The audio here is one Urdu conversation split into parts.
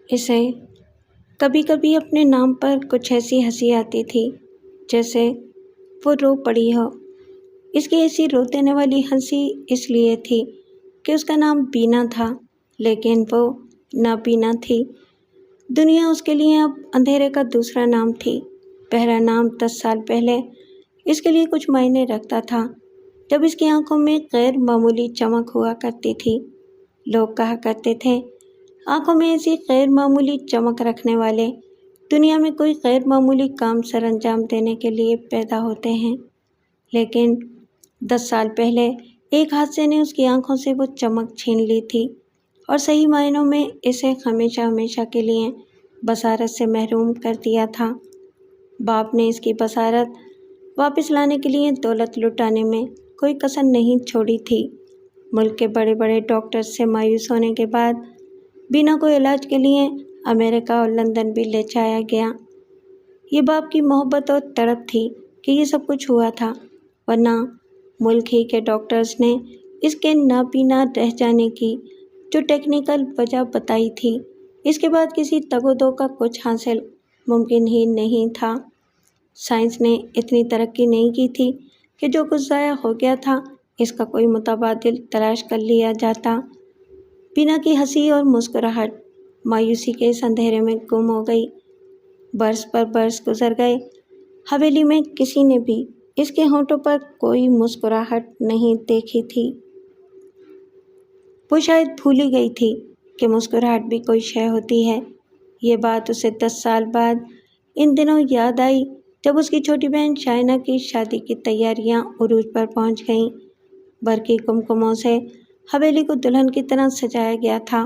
اسے کبھی کبھی اپنے نام پر کچھ ایسی ہنسی آتی تھی جیسے وہ رو پڑی ہو۔ اس کی ایسی رو دینے والی ہنسی اس لیے تھی کہ اس کا نام بینا تھا، لیکن وہ نابینا تھی۔ دنیا اس کے لیے اب اندھیرے کا دوسرا نام تھی۔ پہلا نام 10 سال پہلے اس کے لیے کچھ معنی رکھتا تھا، جب اس کی آنکھوں میں غیر معمولی چمک ہوا کرتی تھی۔ لوگ کہا کرتے تھے، آنکھوں میں ایسی غیر معمولی چمک رکھنے والے دنیا میں کوئی غیر معمولی کام سر انجام دینے کے لیے پیدا ہوتے ہیں۔ لیکن 10 سال پہلے ایک حادثے نے اس کی آنکھوں سے وہ چمک چھین لی تھی اور صحیح معنوں میں اسے ہمیشہ ہمیشہ کے لیے بصارت سے محروم کر دیا تھا۔ باپ نے اس کی بصارت واپس لانے کے لیے دولت لٹانے میں کوئی کسر نہیں چھوڑی تھی۔ ملک کے بڑے بڑے ڈاکٹرز سے مایوس ہونے کے بعد بینا کو علاج کے لیے امریکہ اور لندن بھی لے جایا گیا۔ یہ باپ کی محبت اور تڑپ تھی کہ یہ سب کچھ ہوا تھا، ورنہ ملک ہی کے ڈاکٹرز نے اس کے نابینا رہ جانے کی جو ٹیکنیکل وجہ بتائی تھی، اس کے بعد کسی تگ و دو کا کچھ حاصل ممکن ہی نہیں تھا۔ سائنس نے اتنی ترقی نہیں کی تھی کہ جو کچھ ضائع ہو گیا تھا اس کا کوئی متبادل تلاش کر لیا جاتا۔ بینا کی ہنسی اور مسکراہٹ مایوسی کے اس اندھیرے میں گم ہو گئی۔ برس پر برس گزر گئے، حویلی میں کسی نے بھی اس کے ہونٹوں پر کوئی مسکراہٹ نہیں دیکھی تھی۔ وہ شاید بھول ہی گئی تھی کہ مسکراہٹ بھی کوئی شے ہوتی ہے۔ یہ بات اسے 10 سال بعد ان دنوں یاد آئی جب اس کی چھوٹی بہن شائنہ کی شادی کی تیاریاں عروج پر پہنچ گئیں۔ برقی کمکموں سے حویلی کو دلہن کی طرح سجایا گیا تھا،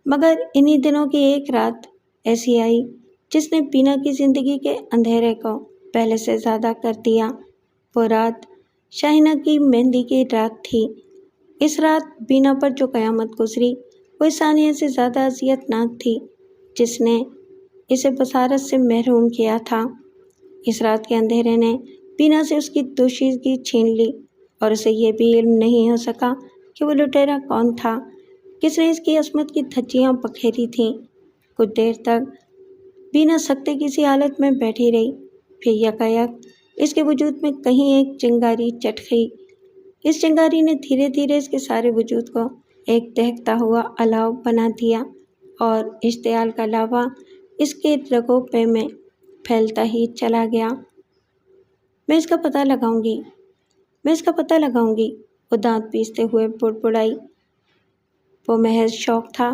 مگر انہی دنوں کی ایک رات ایسی آئی جس نے بینا کی زندگی کے اندھیرے کو پہلے سے زیادہ کر دیا۔ وہ رات شائنہ کی مہندی کی رات تھی۔ اس رات بینا پر جو قیامت گزری وہ اس ثانیے سے زیادہ اذیت ناک تھی جس نے اسے بصارت سے محروم کیا تھا۔ اس رات کے اندھیرے نے بینا سے اس کی دوشیزگی چھین لی اور اسے یہ بھی علم نہیں ہو سکا کہ وہ لٹیرا کون تھا، کس نے اس کی عصمت کی دھجیاں بکھیری تھیں۔ کچھ دیر تک بینا سکتے کی سی حالت میں بیٹھی رہی، پھر یکایک اس کے وجود میں کہیں ایک چنگاری چٹ گئی۔ اس چنگاری نے دھیرے دھیرے اس کے سارے وجود کو ایک دہکتا ہوا الاؤ بنا دیا اور اشتعال کا لاوا اس کے رگوں پے میں پھیلتا ہی چلا گیا۔ میں اس کا پتہ لگاؤں گی، میں اس کا پتہ لگاؤں گی، وہ دانت پیستے ہوئے بڑبڑائی۔ وہ محض شوق تھا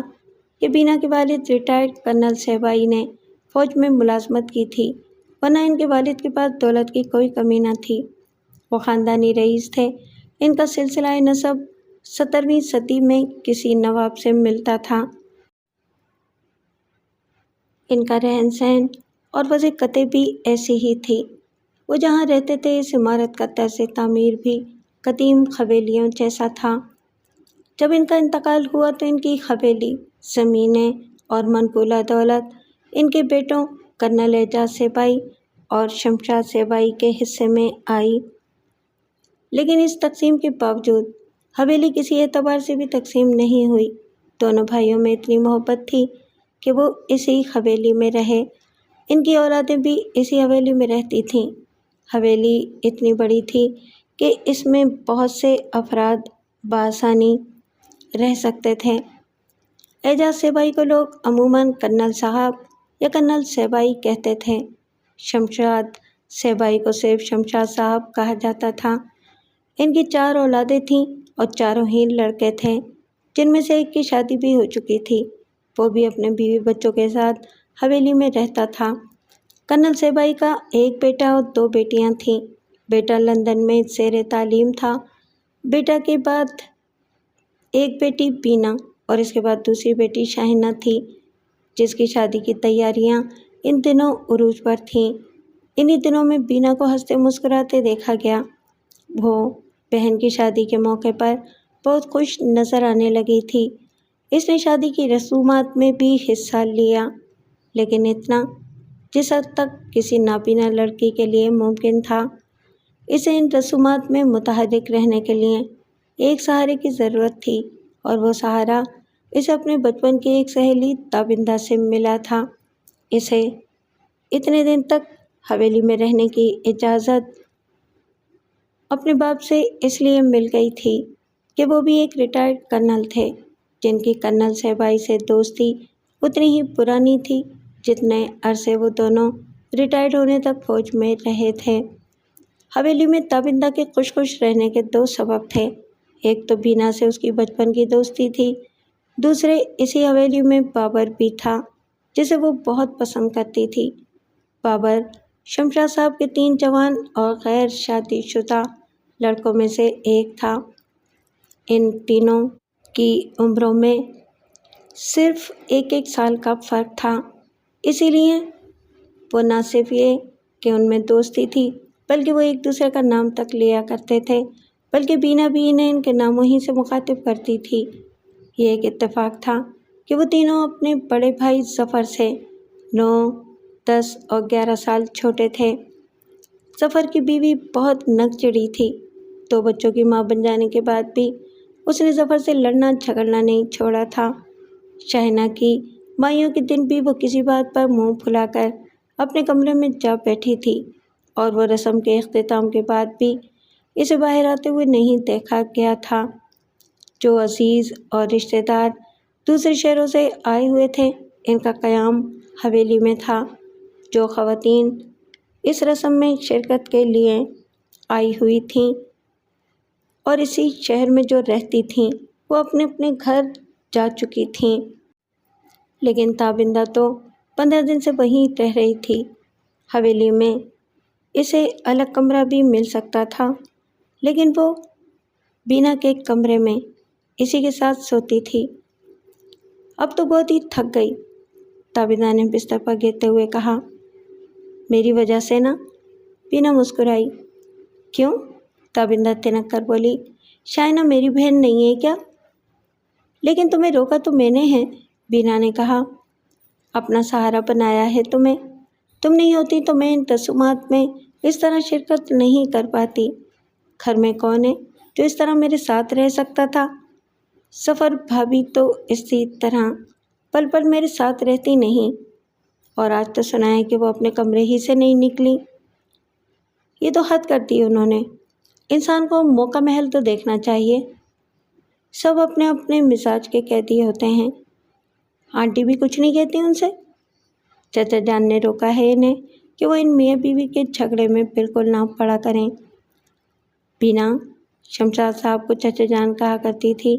کہ بینا کے والد ریٹائرڈ کرنل سہبائی نے فوج میں ملازمت کی تھی، ورنہ ان کے والد کے پاس دولت کی کوئی کمی نہ تھی۔ وہ خاندانی رئیس تھے۔ ان کا سلسلہ نسب 17ویں صدی میں کسی نواب سے ملتا تھا۔ ان کا رہن سہن اور وضع قطع بھی ایسی ہی تھی۔ وہ جہاں رہتے تھے اس عمارت کا طرز تعمیر بھی قدیم حویلیوں جیسا تھا۔ جب ان کا انتقال ہوا تو ان کی حویلی، زمینیں اور منقولہ دولت ان کے بیٹوں کرنل اعجاز سہبائی اور شمشاد سہبائی کے حصے میں آئی۔ لیکن اس تقسیم کے باوجود حویلی کسی اعتبار سے بھی تقسیم نہیں ہوئی۔ دونوں بھائیوں میں اتنی محبت تھی کہ وہ اسی حویلی میں رہے۔ ان کی اولادیں بھی اسی حویلی میں رہتی تھیں۔ حویلی اتنی بڑی تھی کہ اس میں بہت سے افراد بآسانی رہ سکتے تھے۔ اعجاز سہبائی کو لوگ عموماً کرنل صاحب یا کرنل سہبائی کہتے تھے۔ شمشاد سہبائی کو صرف شمشاد صاحب کہا جاتا تھا۔ ان کی 4 اولادیں تھیں اور چاروں ہی لڑکے تھے، جن میں سے ایک کی شادی بھی ہو چکی تھی۔ وہ بھی اپنے بیوی بچوں کے ساتھ حویلی میں رہتا تھا۔ کرنل سہبائی کا ایک بیٹا اور 2 بیٹیاں تھیں۔ بیٹا لندن میں زیر تعلیم تھا۔ بیٹا کے بعد ایک بیٹی بینا اور اس کے بعد دوسری بیٹی شائنہ تھی، جس کی شادی کی تیاریاں ان دنوں عروج پر تھیں۔ انہی دنوں میں بینا کو ہنستے مسکراتے دیکھا گیا۔ وہ بہن کی شادی کے موقع پر بہت خوش نظر آنے لگی تھی۔ اس نے شادی کی رسومات میں بھی حصہ لیا، لیکن اتنا جس حد تک کسی نابینا لڑکی کے لیے ممکن تھا۔ اسے ان رسومات میں متحرک رہنے کے لیے ایک سہارے کی ضرورت تھی، اور وہ سہارا اسے اپنے بچپن کی ایک سہیلی تابندہ سے ملا تھا۔ اسے اتنے دن تک حویلی میں رہنے کی اجازت اپنے باپ سے اس لیے مل گئی تھی کہ وہ بھی ایک ریٹائرڈ کرنل تھے، جن کی کرنل صاحبائی سے دوستی اتنی ہی پرانی تھی جتنے عرصے وہ دونوں ریٹائرڈ ہونے تک فوج میں رہے تھے۔ حویلی میں تابندہ کے خوش رہنے کے 2 سبب تھے۔ ایک تو بینا سے اس کی بچپن کی دوستی تھی، دوسرے اسی حویلی میں بابر بھی تھا جسے وہ بہت پسند کرتی تھی۔ بابر شمشاد صاحب کے 3 جوان اور غیر شادی شدہ لڑکوں میں سے ایک تھا۔ ان تینوں کی عمروں میں صرف ایک سال کا فرق تھا، اسی لیے وہ نہ صرف یہ کہ ان میں دوستی تھی بلکہ وہ ایک دوسرے کا نام تک لیا کرتے تھے، بلکہ بینا بھی انہیں ان کے ناموں ہی سے مخاطب کرتی تھی۔ یہ ایک اتفاق تھا کہ وہ تینوں اپنے بڑے بھائی ظفر سے 9، 10 اور 11 سال چھوٹے تھے۔ ظفر کی بیوی بہت نک چڑھی تھی، 2 بچوں کی ماں بن جانے کے بعد بھی اس نے ظفر سے لڑنا جھگڑنا نہیں چھوڑا تھا۔ شاہینہ کی مائیوں کے دن بھی وہ کسی بات پر منہ پھلا کر اپنے کمرے میں جا بیٹھی تھی، اور وہ رسم کے اختتام کے بعد بھی اسے باہر آتے ہوئے نہیں دیکھا گیا تھا۔ جو عزیز اور رشتہ دار دوسرے شہروں سے آئے ہوئے تھے، ان کا قیام حویلی میں تھا۔ جو خواتین اس رسم میں شرکت کے لیے آئی ہوئی تھیں اور اسی شہر میں جو رہتی تھیں، وہ اپنے اپنے گھر جا چکی تھیں، لیکن تابندہ تو 15 دن سے وہیں رہ رہی تھی۔ حویلی میں اسے الگ کمرہ بھی مل سکتا تھا، لیکن وہ بینا کے کمرے میں اسی کے ساتھ سوتی تھی۔ اب تو بہت ہی تھک گئی، تابندہ نے بستر پر گرتے ہوئے کہا۔ میری وجہ سے نا؟ بینا مسکرائی۔ کیوں؟ تابندہ تنک کر بولی۔ شائنہ میری بہن نہیں ہے کیا؟ لیکن تمہیں روکا تو میں نے ہے، بینا نے کہا۔ اپنا سہارا بنایا ہے تمہیں، تم نہیں ہوتی تو میں ان رسومات میں اس طرح شرکت نہیں کر پاتی۔ گھر میں کون ہے جو اس طرح میرے ساتھ رہ سکتا تھا؟ ظفر بھابھی تو اسی طرح پل پل میرے ساتھ رہتی نہیں، اور آج تو سنا ہے کہ وہ اپنے کمرے ہی سے نہیں نکلی۔ یہ تو حد کر دی انہوں نے، انسان کو موقع محل تو دیکھنا چاہیے۔ سب اپنے اپنے مزاج کے قیدی ہوتے ہیں۔ آنٹی بھی کچھ نہیں کہتی ان سے؟ چچا جان نے روکا ہے انہیں کہ وہ ان میاں بیوی کے جھگڑے میں بالکل نہ پڑا کریں۔ بینا شمشاد صاحب کو چچا جان کہا کرتی تھی،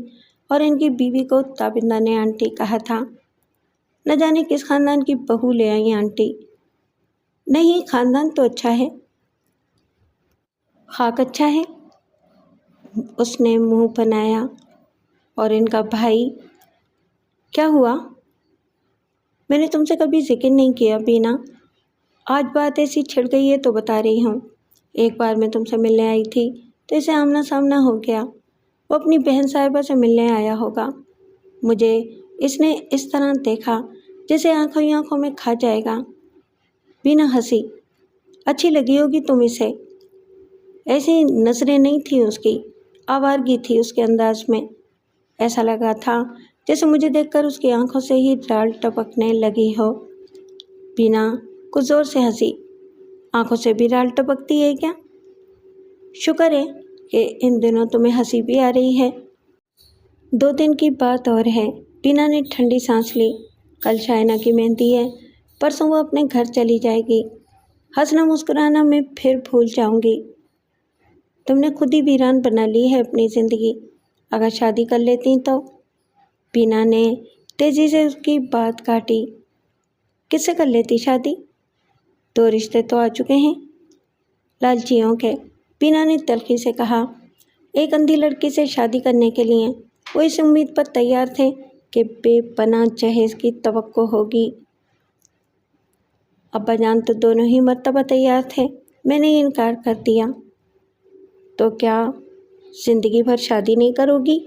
اور ان کی بیوی کو تابندہ نے آنٹی کہا تھا۔ نہ جانے کس خاندان کی بہو لے آئی آنٹی۔ نہیں، خاندان تو اچھا ہے۔ خاک اچھا ہے، اس نے منہ بنایا۔ اور ان کا بھائی؟ کیا ہوا؟ میں نے تم سے کبھی ذکر نہیں کیا بینا، آج بات ایسی چھڑ گئی ہے تو بتا رہی ہوں۔ ایک بار میں تم سے ملنے آئی تھی تو اسے آمنا سامنا ہو گیا، وہ اپنی بہن صاحبہ سے ملنے آیا ہوگا۔ مجھے اس نے اس طرح دیکھا جیسے آنکھوں ہی آنکھوں میں کھا جائے گا۔ بینا ہنسی۔ اچھی لگی ہوگی تم اسے؟ ایسی نظریں نہیں تھیں اس کی، آوارگی تھی اس کے انداز میں۔ ایسا لگا تھا جیسے مجھے دیکھ کر اس کی آنکھوں سے ہی رال ٹپکنے لگی ہو۔ بینا کچھ زور سے ہنسی۔ آنکھوں سے بھی رال ٹپکتی ہے کیا؟ شکر ہے کہ ان دنوں تمہیں ہنسی بھی آ رہی ہے۔ 2 دن کی بات اور ہے۔ بینا نے ٹھنڈی سانس لی۔ کل شائنہ کی مہندی ہے، پرسوں وہ اپنے گھر چلی جائے گی۔ ہنسنا مسکرانا میں پھر بھول جاؤں گی۔ تم نے خود ہی ویران بنا لی ہے اپنی زندگی، اگر شادی کر لیتی تو؟ بینا نے تیزی سے اس کی بات کاٹی۔ کس سے کر لیتی شادی؟ 2 رشتے تو آ چکے ہیں۔ لالچیوں کے، بینا نے تلخی سے کہا۔ ایک اندھی لڑکی سے شادی کرنے کے لیے وہ اس امید پر تیار تھے کہ بے پناہ جہیز کی توقع ہوگی۔ ابا جان تو دونوں ہی مرتبہ تیار تھے، میں نے انکار کر دیا۔ تو کیا زندگی بھر شادی نہیں کرو گی؟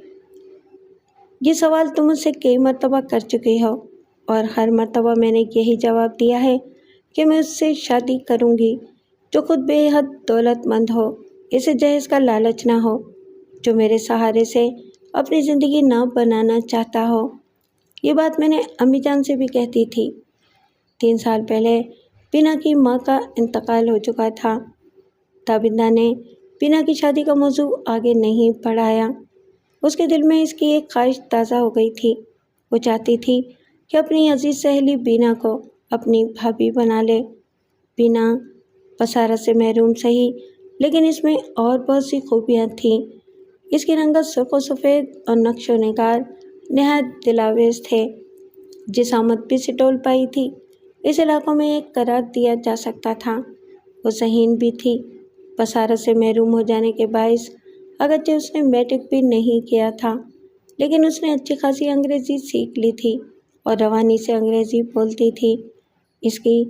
یہ سوال تم مجھ سے کئی مرتبہ کر چکے ہو، اور ہر مرتبہ میں نے یہی جواب دیا ہے کہ میں اس سے شادی کروں گی جو خود بے حد دولت مند ہو، اسے جہیز کا لالچ نہ ہو، جو میرے سہارے سے اپنی زندگی نہ بنانا چاہتا ہو، یہ بات میں نے امی جان سے بھی کہتی تھی۔ 3 سال پہلے بینا کی ماں کا انتقال ہو چکا تھا۔ تابندہ نے بینا کی شادی کا موضوع آگے نہیں بڑھایا۔ اس کے دل میں اس کی ایک خواہش تازہ ہو گئی تھی۔ وہ چاہتی تھی کہ اپنی عزیز سہیلی بینا کو اپنی بھابھی بنا لے۔ بینا بصارت سے محروم سہی، لیکن اس میں اور بہت سی خوبیاں تھیں۔ اس کی رنگت سرخ و سفید اور نقش و نگار نہایت دلاویز تھے۔ جسامت بھی سٹول پائی تھی۔ اس علاقوں میں ایک قرار دیا جا سکتا تھا۔ وہ ذہین بھی تھی۔ بصارت سے محروم ہو جانے کے باعث اگرچہ اس نے میٹرک بھی نہیں کیا تھا، لیکن اس نے اچھی خاصی انگریزی سیکھ لی تھی اور روانی سے انگریزی بولتی تھی۔ اس کی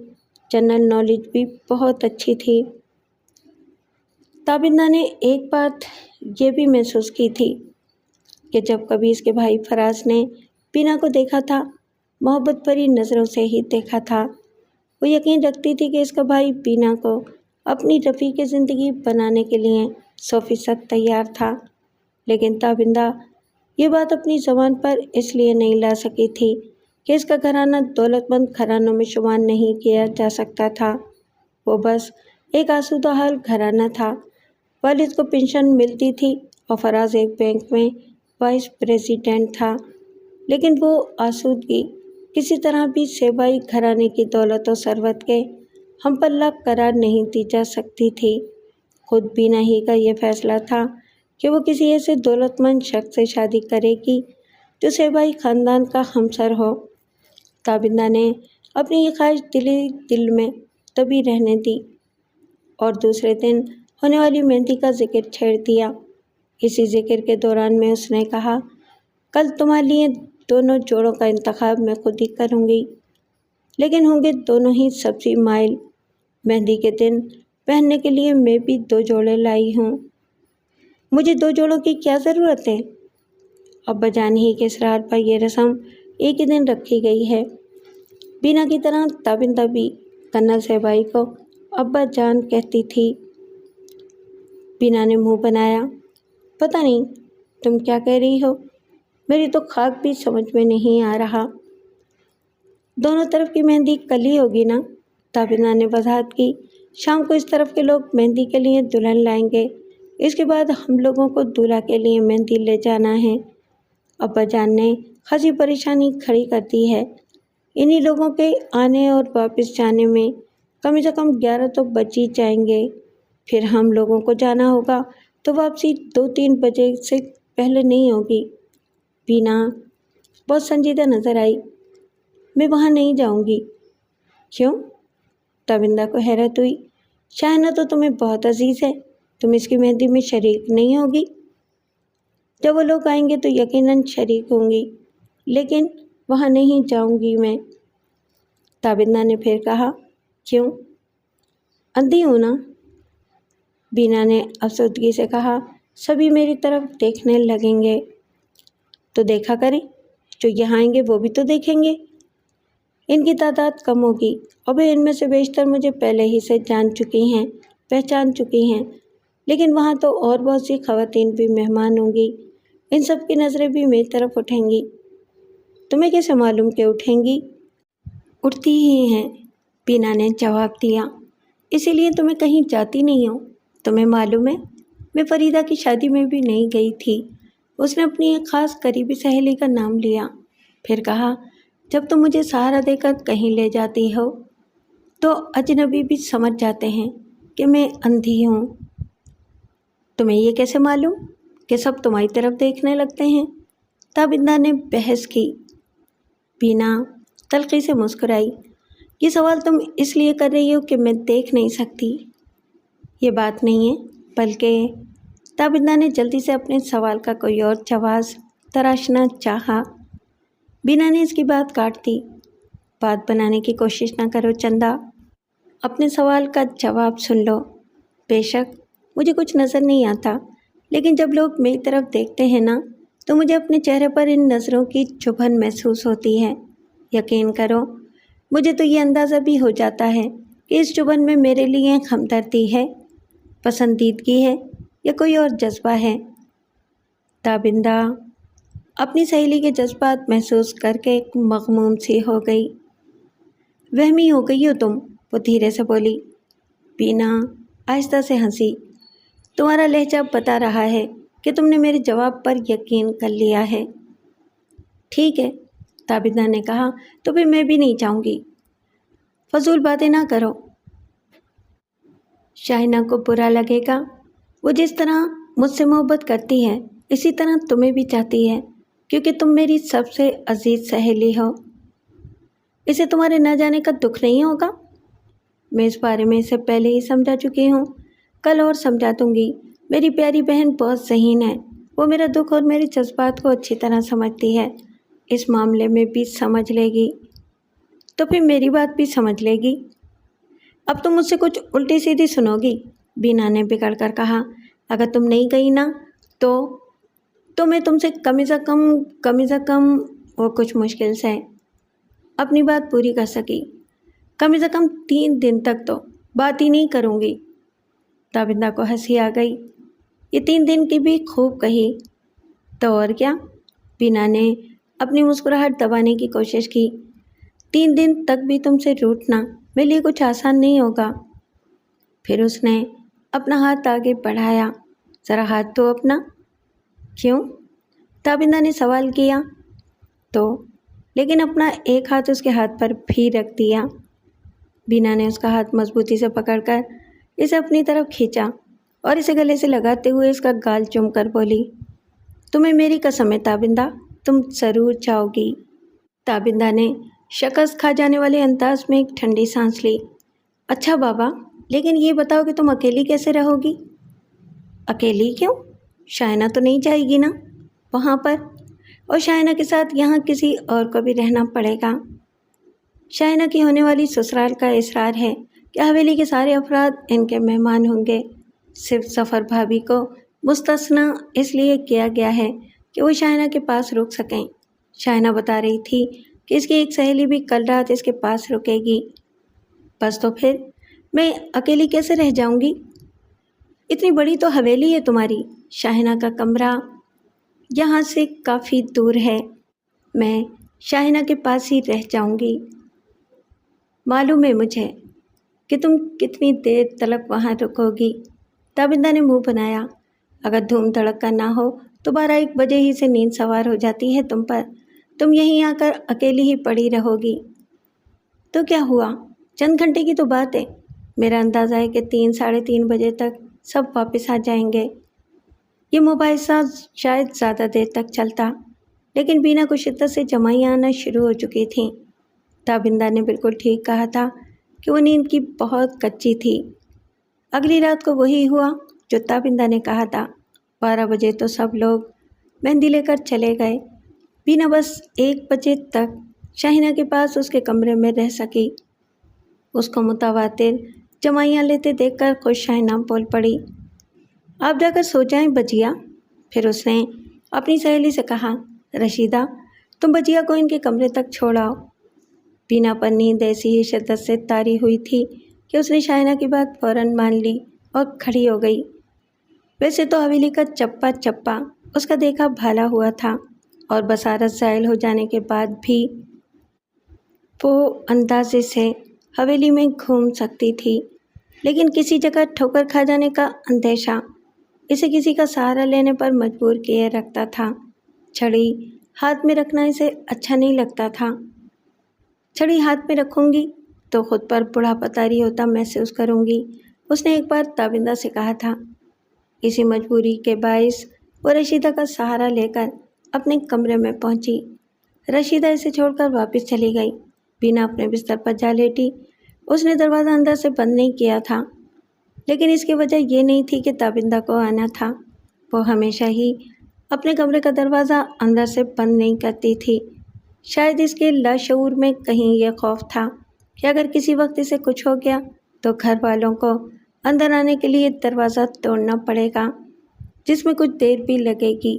جنرل نالج بھی بہت اچھی تھی۔ تابندہ نے ایک بات یہ بھی محسوس کی تھی کہ جب کبھی اس کے بھائی فراز نے بینا کو دیکھا تھا، محبت بھری نظروں سے ہی دیکھا تھا۔ وہ یقین رکھتی تھی کہ اس کا بھائی بینا کو اپنی رفیق زندگی بنانے کے لیے 100% تیار تھا، لیکن تابندہ یہ بات اپنی زبان پر اس لیے نہیں لا سکی تھی کہ اس کا گھرانہ دولت مند گھرانوں میں شمار نہیں کیا جا سکتا تھا۔ وہ بس ایک آسودہ حال گھرانہ تھا۔ والد کو پنشن ملتی تھی اور فراز ایک بینک میں وائس پریزیڈنٹ تھا، لیکن وہ آسودگی کسی طرح بھی سیبائی گھرانے کی دولت و ثروت کے ہم پلہ قرار نہیں دی جا سکتی تھی۔ خود بینا ہی کا یہ فیصلہ تھا کہ وہ کسی ایسے دولت مند شخص سے شادی کرے گی جو سیبائی خاندان کا ہمسر ہو۔ تابندہ نے اپنی یہ خواہش دل میں دبی رہنے دی اور دوسرے دن ہونے والی مہندی کا ذکر چھیڑ دیا۔ اسی ذکر کے دوران میں اس نے کہا، کل تمہارے لیے دونوں جوڑوں کا انتخاب میں خود ہی کروں گی، لیکن ہوں گے دونوں ہی سبزی مائل۔ مہندی کے دن پہننے کے لیے میں بھی 2 جوڑے لائی ہوں۔ مجھے 2 جوڑوں کی کیا ضرورت ہے؟ ابا جان ہی کے اصرار پر یہ رسم ایک ہی دن رکھی گئی ہے۔ بینا کی طرح تابندہ بھی کنل صاحبائی کو ابا جان کہتی تھی۔ بینا نے منہ بنایا، پتہ نہیں تم کیا کہہ رہی ہو، میری تو خاک بھی سمجھ میں نہیں آ رہا۔ دونوں طرف کی مہندی کل ہی ہوگی نا؟ تابندہ نے وضاحت کی۔ شام کو اس طرف کے لوگ مہندی کے لیے دلہن لائیں گے، اس کے بعد ہم لوگوں کو دولہا کے لیے مہندی لے جانا ہے۔ ابا جان نے خاصی پریشانی کھڑی کر دی ہے۔ انہی لوگوں کے آنے اور واپس جانے میں کم سے کم 11 تو بج ہی جائیں گے۔ پھر ہم لوگوں کو جانا ہوگا تو واپسی 2-3 بجے سے پہلے نہیں ہوگی۔ بینا بہت سنجیدہ نظر آئی۔ میں وہاں نہیں جاؤں گی۔ کیوں؟ تابندہ کو حیرت ہوئی۔ شاہنہ تو تمہیں بہت عزیز ہے، تم اس کی مہندی میں شریک نہیں ہوگی؟ جب وہ لوگ آئیں گے تو یقیناً شریک ہوں گی، لیکن وہاں نہیں جاؤں گی میں۔ تابندہ نے پھر کہا، کیوں؟ اندھی ہوں نا؟ بینا نے افسردگی سے کہا، سبھی میری طرف دیکھنے لگیں گے۔ تو دیکھا کریں، جو یہاں آئیں گے وہ بھی تو دیکھیں گے۔ ان کی تعداد کم ہوگی اور وہ ان میں سے بیشتر مجھے پہلے ہی سے جان چکی ہیں، پہچان چکی ہیں، لیکن وہاں تو اور بہت سی خواتین بھی مہمان ہوں گی، ان سب کی نظریں بھی میری طرف اٹھیں گی۔ تمہیں کیسے معلوم کہ اٹھیں گی؟ اٹھتی ہی ہیں، بینا نے جواب دیا، اسی لیے تمہیں کہیں جاتی نہیں ہوں۔ تمہیں معلوم ہے میں فریدہ کی شادی میں بھی نہیں گئی تھی۔ اس نے اپنی ایک خاص قریبی سہیلی کا نام لیا، پھر کہا، جب تم مجھے سہارا دے کر کہیں لے جاتی ہو تو اجنبی بھی سمجھ جاتے ہیں کہ میں اندھی ہوں۔ تمہیں یہ کیسے معلوم کہ سب تمہاری طرف دیکھنے لگتے ہیں؟ تابندہ نے بحث کی۔ بینا تلخی سے مسکرائی، یہ سوال تم اس لیے کر رہی ہو کہ میں دیکھ نہیں سکتی؟ یہ بات نہیں ہے، بلکہ تابندہ نے جلدی سے اپنے سوال کا کوئی اور جواز تراشنا چاہا۔ بینا نے اس کی بات کاٹ دی، بات بنانے کی کوشش نہ کرو چندا، اپنے سوال کا جواب سن لو۔ بے شک مجھے کچھ نظر نہیں آتا، لیکن جب لوگ میری طرف دیکھتے ہیں نا تو مجھے اپنے چہرے پر ان نظروں کی چبھن محسوس ہوتی ہے۔ یقین کرو، مجھے تو یہ اندازہ بھی ہو جاتا ہے کہ اس چبھن میں میرے لیے ہمدردی ہے، پسندیدگی ہے یا کوئی اور جذبہ ہے۔ تابندہ اپنی سہیلی کے جذبات محسوس کر کے مغموم سی ہو گئی۔ وہمی ہو گئی ہو تم، وہ دھیرے سے بولی۔ بینا آہستہ سے ہنسی۔ تمہارا لہجہ بتا رہا ہے کہ تم نے میرے جواب پر یقین کر لیا ہے۔ ٹھیک ہے، تابندہ نے کہا، تو پھر میں بھی نہیں چاہوں گی۔ فضول باتیں نہ کرو، شاہینہ کو برا لگے گا۔ وہ جس طرح مجھ سے محبت کرتی ہے اسی طرح تمہیں بھی چاہتی ہے، کیونکہ تم میری سب سے عزیز سہیلی ہو۔ اسے تمہارے نہ جانے کا دکھ نہیں ہوگا؟ میں اس بارے میں اسے پہلے ہی سمجھا چکی ہوں، کل اور سمجھا دوں گی۔ میری پیاری بہن بہت ذہین ہے، وہ میرا دکھ اور میرے جذبات کو اچھی طرح سمجھتی ہے، اس معاملے میں بھی سمجھ لے گی، تو پھر میری بات بھی سمجھ لے گی۔ اب تم مجھ سے کچھ الٹی سیدھی سنو گی، بینا نے بگڑ کر کہا۔ اگر تم نہیں گئی نا تو میں تم سے کم از کم وہ کچھ مشکل سے اپنی بات پوری کر سکی۔ کم از کم 3 دن تک تو بات ہی نہیں کروں گی۔ تابندہ کو ہنسی آ گئی۔ یہ 3 دن کی بھی خوب کہی۔ تو اور کیا؟ بینا نے اپنی مسکراہٹ دبانے کی کوشش کی۔ 3 دن تک بھی تم سے روٹنا میرے لیے کچھ آسان نہیں ہوگا۔ پھر اس نے اپنا ہاتھ آگے بڑھایا۔ ذرا ہاتھ دو اپنا۔ کیوں؟ تابندہ نے سوال کیا۔ تو لیکن اپنا ایک ہاتھ اس کے ہاتھ پر بھی رکھ دیا۔ بینا نے اس کا ہاتھ مضبوطی سے پکڑ کر اسے اپنی طرف کھینچا اور اسے گلے سے لگاتے ہوئے اس کا گال چوم کر بولی، تمہیں میری قسم ہے تابندہ، تم ضرور جاؤ گی۔ تابندہ نے شکست کھا جانے والے انداز میں ایک ٹھنڈی سانس لی۔ اچھا بابا، لیکن یہ بتاؤ کہ تم اکیلی کیسے رہو گی؟ اکیلی کیوں؟ شائنہ تو نہیں جائے گی نا وہاں پر، اور شائنہ کے ساتھ یہاں کسی اور کو بھی رہنا پڑے گا۔ شائنہ کی ہونے والی سسرال کا اصرار ہے کہ حویلی کے سارے افراد ان کے مہمان ہوں گے، صرف ظفر بھابھی کو مستثنی اس لیے کیا گیا ہے کہ وہ شائنہ کے پاس رک سکیں۔ شائنہ بتا رہی تھی کہ اس کی ایک سہیلی بھی کل رات اس کے پاس رکے گی۔ بس تو پھر میں اکیلی کیسے رہ جاؤں گی؟ اتنی بڑی تو حویلی ہے تمہاری، شائنہ کا کمرہ یہاں سے کافی دور ہے، میں شائنہ کے پاس ہی رہ جاؤں گی۔ معلوم ہے مجھے کہ تم کتنی دیر تلک وہاں رکو گی۔ تابندہ نے منہ بنایا۔ اگر دھوم دھڑکا نہ ہو تو 12-1 بجے ہی سے نیند سوار ہو جاتی ہے تم پر، تم یہیں آ کر اکیلی ہی پڑی رہو گی۔ تو کیا ہوا، چند گھنٹے کی تو بات ہے، میرا اندازہ ہے کہ 3-3:30 بجے تک سب واپس آ جائیں گے۔ یہ مباحثہ شاید زیادہ دیر تک چلتا، لیکن بینا کو شدت سے جمائیاں آنا شروع ہو چکی تھیں۔ تابندہ نے بالکل ٹھیک کہا تھا کہ وہ نیند کی بہت کچی تھی۔ اگلی رات کو وہی ہوا جو تابندہ نے کہا تھا۔ 12 بجے تو سب لوگ مہندی لے کر چلے گئے۔ بینا بس 1 بجے تک شاہینہ کے پاس اس کے کمرے میں رہ سکی۔ اس کو متواتر جمائیاں لیتے دیکھ کر خوش شاہینہ بول پڑی، آپ جا کر سو جائیں بجیا۔ پھر اس نے اپنی سہیلی سے کہا، رشیدہ تم بجیا کو ان کے کمرے تک چھوڑ آؤ۔ بینا پر نیند ایسی ہی شدت سے طاری ہوئی تھی کہ اس نے شائنہ کی بات فوراً مان لی اور کھڑی ہو گئی۔ ویسے تو حویلی کا چپا چپا اس کا دیکھا بھالا ہوا تھا اور بصارت زائل ہو جانے کے بعد بھی وہ اندازے سے حویلی میں گھوم سکتی تھی، لیکن کسی جگہ ٹھوکر کھا جانے کا اندیشہ اسے کسی کا سہارا لینے پر مجبور کیے رکھتا تھا۔ چھڑی ہاتھ میں رکھنا اسے اچھا نہیں لگتا تھا۔ چھڑی ہاتھ میں رکھوں گی تو خود پر بڑھاپا طاری ہوتا محسوس کروں گی، اس نے ایک بار تابندہ سے کہا تھا۔ اسی مجبوری کے باعث وہ رشیدہ کا سہارا لے کر اپنے کمرے میں پہنچی۔ رشیدہ اسے چھوڑ کر واپس چلی گئی۔ بینا اپنے بستر پر جا لیٹی۔ اس نے دروازہ اندر سے بند نہیں کیا تھا، لیکن اس کی وجہ یہ نہیں تھی کہ تابندہ کو آنا تھا۔ وہ ہمیشہ ہی اپنے کمرے کا دروازہ اندر سے بند نہیں کرتی تھی۔ شاید اس کے لاشعور میں کہیں یہ خوف تھا کہ اگر کسی وقت اسے کچھ ہو گیا تو گھر والوں کو اندر آنے کے لیے دروازہ توڑنا پڑے گا، جس میں کچھ دیر بھی لگے گی۔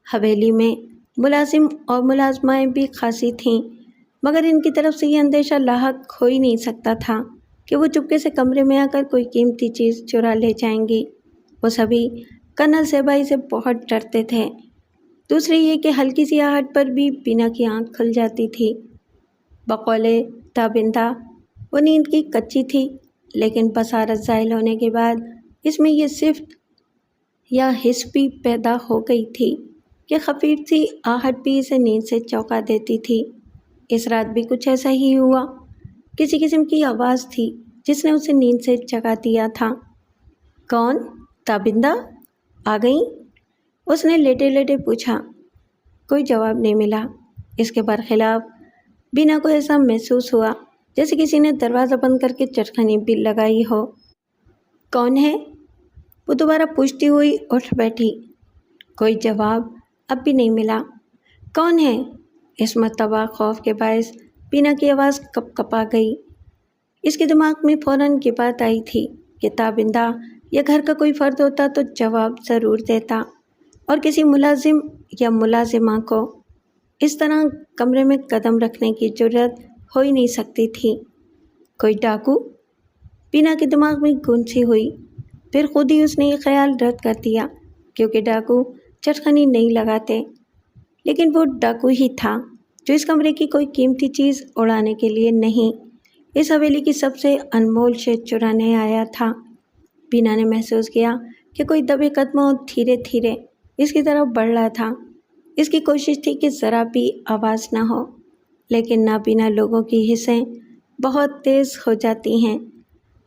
حویلی میں ملازم اور ملازمائیں بھی خاصی تھیں، مگر ان کی طرف سے یہ اندیشہ لاحق ہو ہی نہیں سکتا تھا کہ وہ چپکے سے کمرے میں آ کر کوئی قیمتی چیز چرا لے جائیں گی۔ وہ سبھی کرنل صاحبائی سے بہت ڈرتے تھے۔ دوسری یہ کہ ہلکی سی آہٹ پر بھی بینا کی آنکھ کھل جاتی تھی۔ بقول تابندہ وہ نیند کی کچی تھی، لیکن بصارت زائل ہونے کے بعد اس میں یہ صفت یا حس بھی پیدا ہو گئی تھی کہ خفیف سی آہٹ بھی اسے نیند سے چونکا دیتی تھی۔ اس رات بھی کچھ ایسا ہی ہوا۔ کسی قسم کی آواز تھی جس نے اسے نیند سے جگا دیا تھا۔ کون؟ تابندہ آ گئیں؟ اس نے لیٹے لیٹے پوچھا۔ کوئی جواب نہیں ملا۔ اس کے برخلاف بینا کو ایسا محسوس ہوا جیسے کسی نے دروازہ بند کر کے چٹکنی بھی لگائی ہو۔ کون ہے؟ وہ دوبارہ پوچھتی ہوئی اٹھ بیٹھی۔ کوئی جواب اب بھی نہیں ملا۔ کون ہے؟ اس مرتبہ خوف کے باعث بینا کی آواز کپ کپا گئی۔ اس کے دماغ میں فوراً یہ بات آئی تھی کہ تابندہ یا گھر کا کوئی فرد ہوتا تو جواب ضرور دیتا، اور کسی ملازم یا ملازمہ کو اس طرح کمرے میں قدم رکھنے کی جرأت ہو ہی نہیں سکتی تھی۔ کوئی ڈاکو؟ بینا کے دماغ میں گونج ہوئی۔ پھر خود ہی اس نے یہ خیال رد کر دیا، کیونکہ ڈاکو چٹکنی نہیں لگاتے۔ لیکن وہ ڈاکو ہی تھا جو اس کمرے کی کوئی قیمتی چیز اڑانے کے لیے نہیں، اس حویلی کی سب سے انمول شے چرانے آیا تھا۔ بینا نے محسوس کیا کہ کوئی دبے قدموں دھیرے دھیرے اس کی طرف بڑھ رہا تھا۔ اس کی کوشش تھی کہ ذرا بھی آواز نہ ہو، لیکن نابینا لوگوں کی حسیں بہت تیز ہو جاتی ہیں،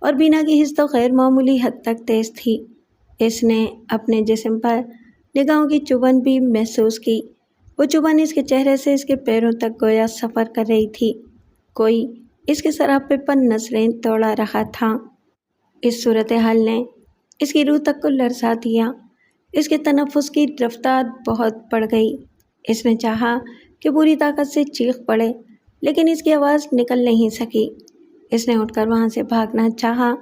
اور بینا کی حس تو غیر معمولی حد تک تیز تھی۔ اس نے اپنے جسم پر نگاہوں کی چبھن بھی محسوس کی۔ وہ چبھن اس کے چہرے سے اس کے پیروں تک گویا سفر کر رہی تھی۔ کوئی اس کے سراپے پر نظریں دوڑا رہا تھا۔ اس صورتحال نے اس کی روح تک کو لرزا دیا۔ اس کے تنفس کی رفتار بہت بڑھ گئی۔ اس نے چاہا کہ پوری طاقت سے چیخ پڑے، لیکن اس کی آواز نکل نہیں سکی۔ اس نے اٹھ کر وہاں سے بھاگنا چاہا،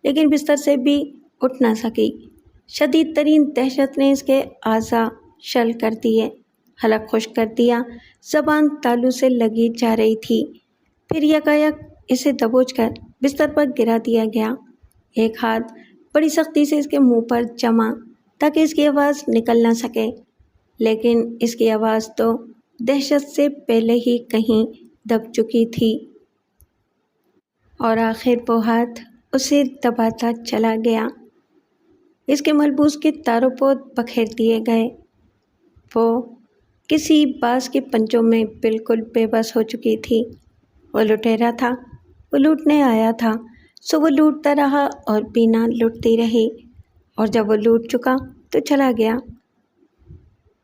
لیکن بستر سے بھی اٹھ نہ سکی۔ شدید ترین دہشت نے اس کے اعضاء شل کر دیے، حلق خشک کر دیا، زبان تالو سے لگی جا رہی تھی۔ پھر یکایک اسے دبوچ کر بستر پر گرا دیا گیا۔ ایک ہاتھ بڑی سختی سے اس کے منہ پر جما تاکہ اس کی آواز نکل نہ سکے، لیکن اس کی آواز تو دہشت سے پہلے ہی کہیں دب چکی تھی، اور آخر وہ ہاتھ اسے دباتا چلا گیا۔ اس کے ملبوس کے تارو پود بکھیر دیے گئے۔ وہ کسی باز کے پنجوں میں بالکل بے بس ہو چکی تھی۔ وہ لٹیرا تھا، وہ لوٹنے آیا تھا، سو وہ لوٹتا رہا اور بینا لٹتی رہی، اور جب وہ لوٹ چکا تو چلا گیا۔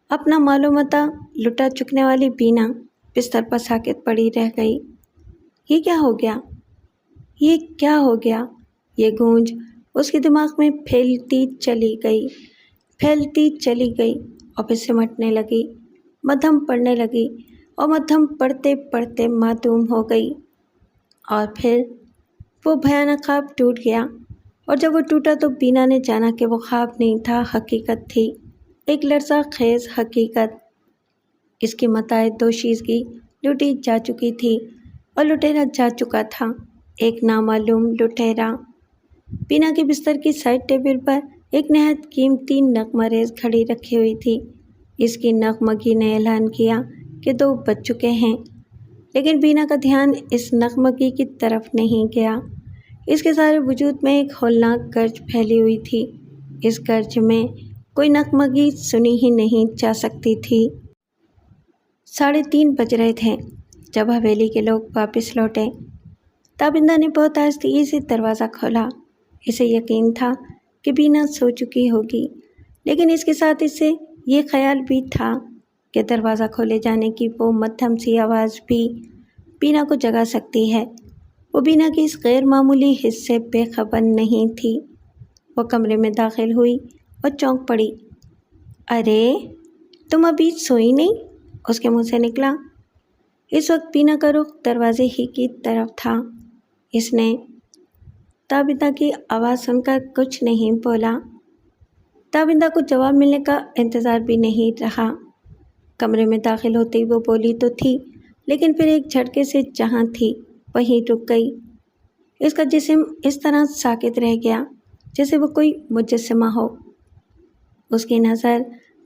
اپنا مال و متاع لٹا چکنے والی بینا بستر پر ساکت پڑی رہ گئی۔ یہ کیا ہو گیا؟ یہ کیا ہو گیا؟ یہ گونج اس کے دماغ میں پھیلتی چلی گئی اور پھر سمٹنے لگی، مدھم پڑنے لگی، اور مدھم پڑھتے پڑھتے معدوم ہو گئی۔ اور پھر وہ بھیانک خواب ٹوٹ گیا، اور جب وہ ٹوٹا تو بینا نے جانا کہ وہ خواب نہیں تھا، حقیقت تھی، ایک لرزہ خیز حقیقت۔ اس کی متاع دوشیزگی لوٹی جا چکی تھی، اور لٹیرا جا چکا تھا، ایک نامعلوم لٹیرا۔ بینا کے بستر کی سائڈ ٹیبل پر ایک نہایت قیمتی نغمہ ریز گھڑی رکھی ہوئی تھی۔ اس کی نغمگی نے اعلان کیا کہ 2 بج چکے ہیں، لیکن بینا کا دھیان اس نغمگی کی طرف نہیں گیا۔ اس کے سارے وجود میں ایک ہولناک گرج پھیلی ہوئی تھی۔ اس گرج میں کوئی نغمگی سنی ہی نہیں جا سکتی تھی۔ 3:30 بج رہے تھے جب حویلی کے لوگ واپس لوٹے۔ تابندہ نے بہت آہستگی سے دروازہ کھولا۔ اسے یقین تھا کہ بینا سو چکی ہوگی، لیکن اس کے ساتھ اسے یہ خیال بھی تھا کہ دروازہ کھولے جانے کی وہ مدھم سی آواز بھی بینا کو جگا سکتی ہے۔ وہ بینا کی اس غیر معمولی حس سے بے خبر نہیں تھی۔ وہ کمرے میں داخل ہوئی اور چونک پڑی۔ ارے تم ابھی سوئی نہیں؟ اس کے منہ سے نکلا۔ اس وقت بینا کا رخ دروازے ہی کی طرف تھا۔ اس نے تابندہ کی آواز سن کر کچھ نہیں بولا۔ تابندہ کو جواب ملنے کا انتظار بھی نہیں رہا۔ کمرے میں داخل ہوتے ہی وہ بولی تو تھی، لیکن پھر ایک جھٹکے سے جہاں تھی وہیں رک گئی۔ اس کا جسم اس طرح ساکت رہ گیا جیسے وہ کوئی مجسمہ ہو۔ اس کی نظر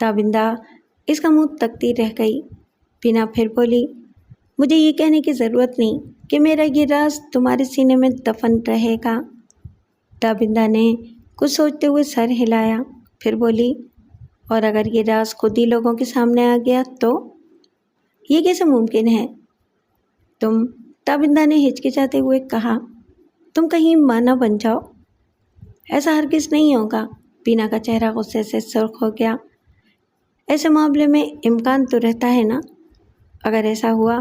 تابندہ اس کا منہ تکتی رہ گئی۔ بینا پھر بولی، مجھے یہ کہنے کی ضرورت نہیں کہ میرا یہ راز تمہارے سینے میں دفن رہے گا۔ تابندہ نے کچھ سوچتے ہوئے سر ہلایا، پھر بولی، اور اگر یہ راز خود ہی لوگوں کے سامنے آ گیا تو؟ یہ کیسے ممکن ہے؟ تابندہ نے ہچکچاتے ہوئے کہا، تم کہیں ماں نہ بن جاؤ۔ ایسا ہرگز نہیں ہوگا۔ بینا کا چہرہ غصے سے سرخ ہو گیا۔ ایسے معاملے میں امکان تو رہتا ہے نا؟ اگر ایسا ہوا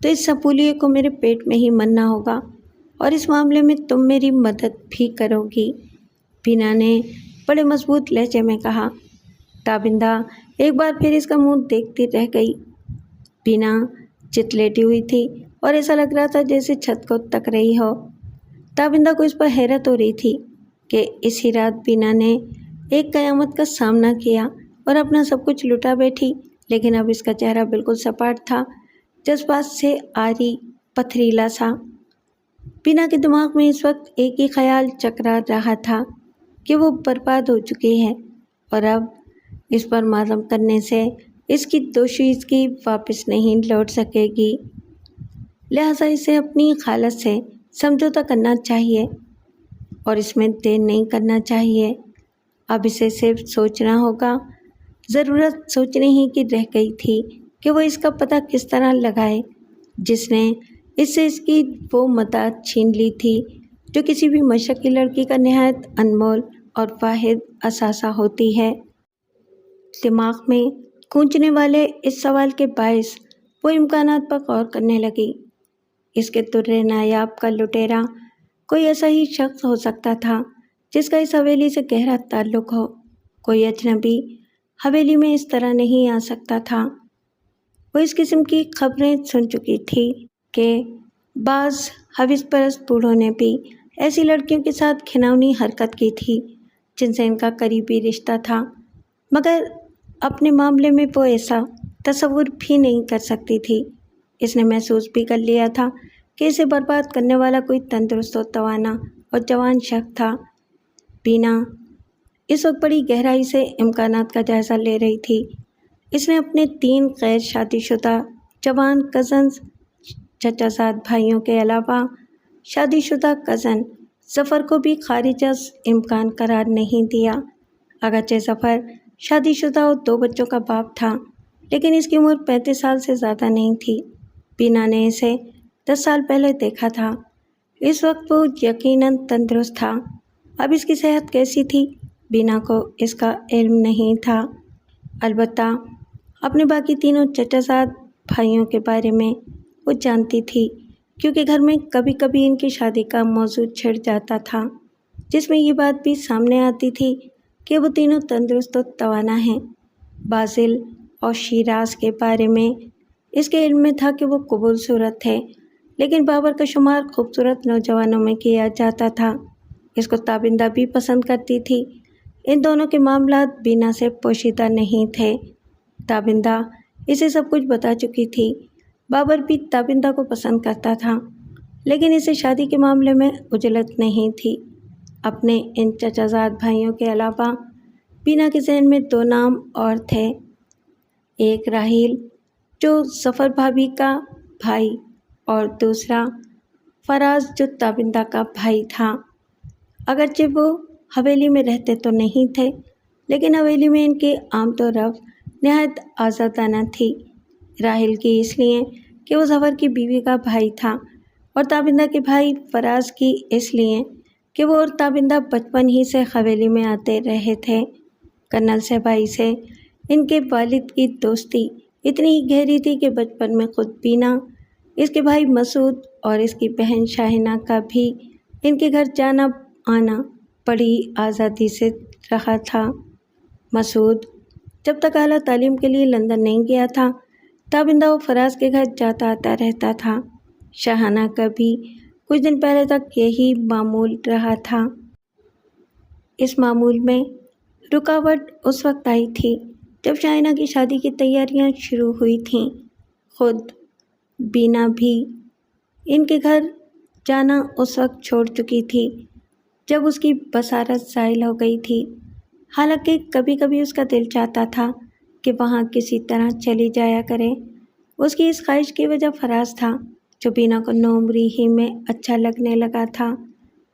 تو اس سپولیے کو میرے پیٹ میں ہی مرنا ہوگا، اور اس معاملے میں تم میری مدد بھی کرو گی، بینا نے بڑے مضبوط لہجے میں کہا۔ تابندہ ایک بار پھر اس کا منہ دیکھتی رہ گئی۔ بینا چت لیٹی ہوئی تھی اور ایسا لگ رہا تھا جیسے چھت کو تک رہی ہو۔ تابندہ کو اس پر حیرت ہو رہی تھی کہ اسی رات بینا نے ایک قیامت کا سامنا کیا اور اپنا سب کچھ لٹا بیٹھی، لیکن اب اس کا چہرہ بالکل سپاٹ تھا، جذبات سے عاری، پتھریلا سا۔ بینا کے دماغ میں اس وقت ایک ہی خیال چکرا رہا تھا کہ وہ برباد ہو چکی ہے، اور اب اس پر ماتم کرنے سے اس کی دوشیزگی واپس نہیں لوٹ سکے گی، لہٰذا اسے اپنی حالت سے سمجھوتہ کرنا چاہیے اور اس میں دیر نہیں کرنا چاہیے۔ اب اسے صرف سوچنا ہوگا۔ ضرورت سوچنے ہی کی رہ گئی تھی کہ وہ اس کا پتہ کس طرح لگائے جس نے اس سے اس کی وہ متاع چھین لی تھی جو کسی بھی مشرقی لڑکی کا نہایت انمول اور واحد اثاثہ ہوتی ہے۔ دماغ میں گونجنے والے اس سوال کے باعث وہ امکانات پر غور کرنے لگی۔ اس کے درِ نایاب کا لٹیرا کوئی ایسا ہی شخص ہو سکتا تھا جس کا اس حویلی سے گہرا تعلق ہو۔ کوئی اجنبی حویلی میں اس طرح نہیں آ سکتا تھا۔ وہ اس قسم کی خبریں سن چکی تھی کہ بعض حوث پرست بوڑھوں نے بھی ایسی لڑکیوں کے ساتھ گھناؤنی حرکت کی تھی جن سے ان کا قریبی رشتہ تھا، مگر اپنے معاملے میں وہ ایسا تصور بھی نہیں کر سکتی تھی۔ اس نے محسوس بھی کر لیا تھا کہ اسے برباد کرنے والا کوئی تندرست و توانا اور جوان شخص تھا۔ بینا اس وقت بڑی گہرائی سے امکانات کا جائزہ لے رہی تھی۔ اس نے اپنے 3 غیر شادی شدہ جوان کزنز، چچا زاد بھائیوں کے علاوہ شادی شدہ کزن ظفر کو بھی خارج از امکان قرار نہیں دیا۔ اگرچہ ظفر شادی شدہ اور 2 بچوں کا باپ تھا، لیکن اس کی عمر 35 سال سے زیادہ نہیں تھی۔ بینا نے اسے 10 سال پہلے دیکھا تھا۔ اس وقت وہ یقیناً تندرست تھا۔ اب اس کی صحت کیسی تھی، بینا کو اس کا علم نہیں تھا۔ البتہ اپنے باقی 3 چچا زاد بھائیوں کے بارے میں وہ جانتی تھی، کیونکہ گھر میں کبھی کبھی ان کی شادی کا موضوع چھڑ جاتا تھا، جس میں یہ بات بھی سامنے آتی تھی کہ وہ تینوں تندرست و توانا ہیں۔ بازل اور شیراز کے بارے میں اس کے علم میں تھا کہ وہ قبول صورت تھے، لیکن بابر کا شمار خوبصورت نوجوانوں میں کیا جاتا تھا۔ اس کو تابندہ بھی پسند کرتی تھی۔ ان دونوں کے معاملات بینا سے پوشیدہ نہیں تھے۔ تابندہ اسے سب کچھ بتا چکی تھی۔ بابر بھی تابندہ کو پسند کرتا تھا، لیکن اسے شادی کے معاملے میں عجلت نہیں تھی۔ اپنے ان چچا زاد بھائیوں کے علاوہ بینا کے ذہن میں 2 نام اور تھے، ایک راحیل جو ظفر بھابھی کا بھائی اور دوسرا فراز جو تابندہ کا بھائی تھا۔ اگرچہ وہ حویلی میں رہتے تو نہیں تھے، لیکن حویلی میں ان کی آمد و رفت نہایت آزادانہ تھی۔ راحیل کی اس لیے کہ وہ ظفر کی بیوی کا بھائی تھا، اور تابندہ کے بھائی فراز کی اس لیے کہ وہ اور تابندہ بچپن ہی سے حویلی میں آتے رہے تھے۔ کرنل صاحبائی سے ان کے والد کی دوستی اتنی ہی گہری تھی کہ بچپن میں خود بینا، اس کے بھائی مسعود اور اس کی بہن شاہینہ کا بھی ان کے گھر جانا آنا بڑی آزادی سے رہا تھا۔ مسعود جب تک اعلیٰ تعلیم کے لیے لندن نہیں گیا تھا، تابندہ و فراز کے گھر جاتا آتا رہتا تھا۔ شاہانہ کا بھی کچھ دن پہلے تک یہی معمول رہا تھا۔ اس معمول میں رکاوٹ اس وقت آئی تھی جب شاہینہ کی شادی کی تیاریاں شروع ہوئی تھیں۔ خود بینا بھی ان کے گھر جانا اس وقت چھوڑ چکی تھی جب اس کی بصارت زائل ہو گئی تھی۔ حالانکہ کبھی کبھی اس کا دل چاہتا تھا کہ وہاں کسی طرح چلی جایا کرے۔ اس کی اس خواہش کی وجہ فراز تھا، جو بینا کو نوعمری ہی میں اچھا لگنے لگا تھا۔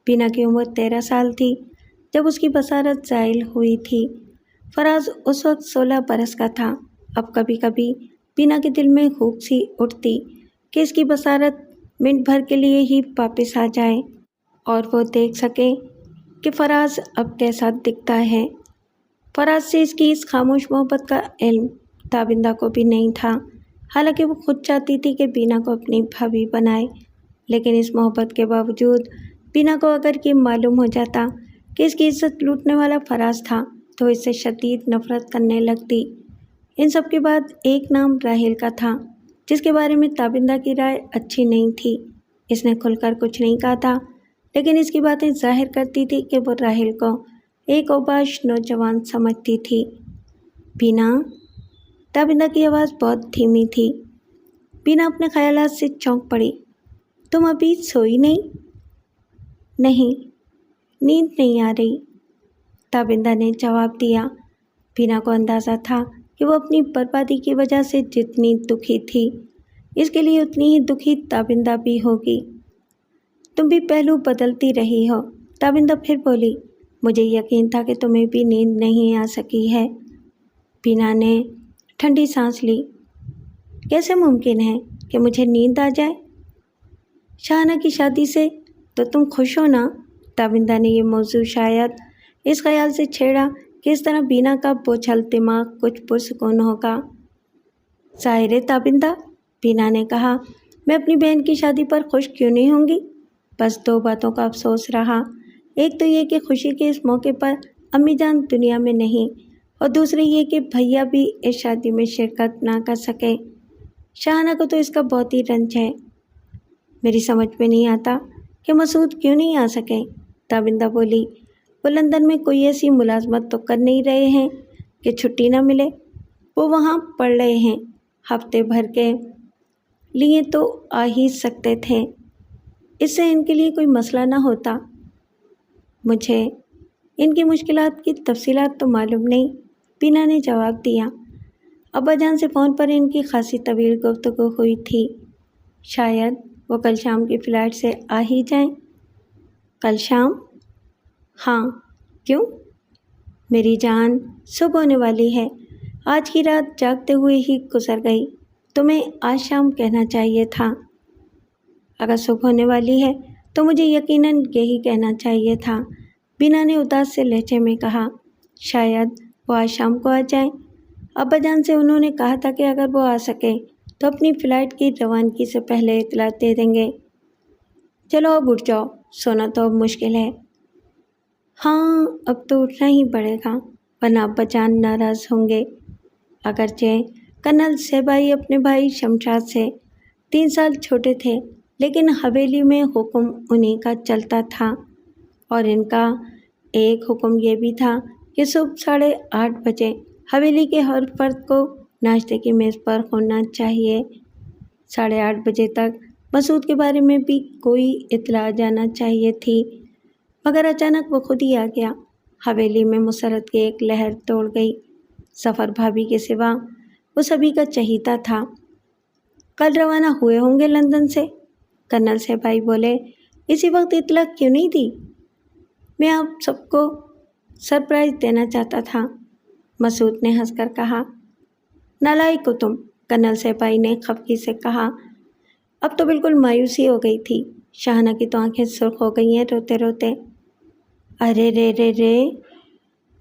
بینا کی عمر 13 سال تھی جب اس کی بصارت زائل ہوئی تھی۔ فراز اس وقت 16 برس کا تھا۔ اب کبھی کبھی بینا کے دل میں ہوک سی اٹھتی کہ اس کی بصارت منٹ بھر کے لیے ہی واپس آ جائے اور وہ دیکھ سکے کہ فراز اب کیسا دکھتا ہے۔ فراز سے اس کی اس خاموش محبت کا علم تابندہ کو بھی نہیں تھا، حالانکہ وہ خود چاہتی تھی کہ بینا کو اپنی بھابھی بنائے، لیکن اس محبت کے باوجود بینا کو اگر یہ معلوم ہو جاتا کہ اس کی عزت لوٹنے والا فراز تھا تو اس سے شدید نفرت کرنے لگتی۔ ان سب کے بعد ایک نام راحیل کا تھا، جس کے بارے میں تابندہ کی رائے اچھی نہیں تھی۔ اس نے کھل کر کچھ نہیں کہا تھا، لیکن اس کی باتیں ظاہر کرتی تھی کہ وہ راحیل کو ایک اوباش نوجوان سمجھتی تھی۔ بینا، تابندہ کی آواز بہت دھیمی تھی۔ بینا اپنے خیالات سے چونک پڑی۔ تم ابھی سوئی نہیں؟ نہیں، نیند نہیں آ رہی، تابندہ نے جواب دیا۔ بینا کو اندازہ تھا کہ وہ اپنی بربادی کی وجہ سے جتنی دکھی تھی، اس کے لیے اتنی ہی دکھی تابندہ بھی ہوگی۔ تم بھی پہلو بدلتی رہی ہو، تابندہ پھر بولی۔ مجھے یقین تھا کہ تمہیں بھی نیند نہیں آ سکی ہے۔ بینا نے ٹھنڈی سانس لی۔ کیسے ممکن ہے کہ مجھے نیند آ جائے؟ شاہانہ کی شادی سے تو تم خوش ہو نا؟ تابندہ نے یہ موضوع شاید اس خیال سے چھیڑا کہ اس طرح بینا کا بوجھل دماغ کچھ پرسکون ہوگا۔ ظاہر ہے تابندہ، بینا نے کہا، میں اپنی بہن کی شادی پر خوش کیوں نہیں ہوں گی؟ بس 2 باتوں کا افسوس رہا۔ ایک تو یہ کہ خوشی کے اس موقع پر امی جان دنیا میں نہیں، اور دوسری یہ کہ بھیا بھی اس شادی میں شرکت نہ کر سکے۔ شاہانہ کو تو اس کا بہت ہی رنج ہے۔ میری سمجھ میں نہیں آتا کہ مسعود کیوں نہیں آ سکے، تابندہ بولی۔ وہ لندن میں کوئی ایسی ملازمت تو کر نہیں رہے ہیں کہ چھٹی نہ ملے۔ وہ وہاں پڑھ رہے ہیں، ہفتے بھر کے لیے تو آ ہی سکتے تھے، اس سے ان کے لیے کوئی مسئلہ نہ ہوتا۔ مجھے ان کی مشکلات کی تفصیلات تو معلوم نہیں، بینا نے جواب دیا۔ ابا جان سے فون پر ان کی خاصی طویل گفتگو ہوئی تھی۔ شاید وہ کل شام کی فلائٹ سے آ ہی جائیں۔ کل شام؟ ہاں، کیوں؟ میری جان، صبح ہونے والی ہے، آج کی رات جاگتے ہوئے ہی گزر گئی، تمہیں آج شام کہنا چاہیے تھا۔ اگر صبح ہونے والی ہے تو مجھے یقیناً یہی کہنا چاہیے تھا، بینا نے اداس سے لہجے میں کہا۔ شاید وہ آج شام کو آ جائیں۔ ابا جان سے انہوں نے کہا تھا کہ اگر وہ آ سکے تو اپنی فلائٹ کی روانگی سے پہلے اطلاع دے دیں گے۔ چلو اب اٹھ جاؤ، سونا تو اب مشکل ہے۔ ہاں، اب تو اٹھنا ہی پڑے گا، ورنہ ابا جان ناراض ہوں گے۔ اگرچہ کرنل صہبائی اپنے بھائی شمشاد سے 3 سال چھوٹے تھے، لیکن حویلی میں حکم انہی کا چلتا تھا، اور ان کا ایک حکم یہ بھی تھا کہ صبح 8:30 بجے حویلی کے ہر فرد کو ناشتے کی میز پر ہونا چاہیے۔ 8:30 بجے تک مسعود کے بارے میں بھی کوئی اطلاع جانا چاہیے تھی، مگر اچانک وہ خود ہی آ گیا۔ حویلی میں مسرت کی ایک لہر دوڑ گئی۔ ظفر بھابھی کے سوا وہ سبھی کا چہیتا تھا۔ کل روانہ ہوئے ہوں گے لندن سے، کرنل صہبائی بولے۔ اسی وقت اطلاع کیوں نہیں دی؟ میں آپ سب کو سرپرائز دینا چاہتا تھا، مسعود نے ہنس کر کہا۔ نالائق ہو تم، کرنل صہبائی نے خفگی سے کہا۔ اب تو بالکل مایوسی ہو گئی تھی۔ شاہانہ کی تو آنکھیں سرخ ہو گئی ہیں روتے روتے۔ ارے رے رے رے،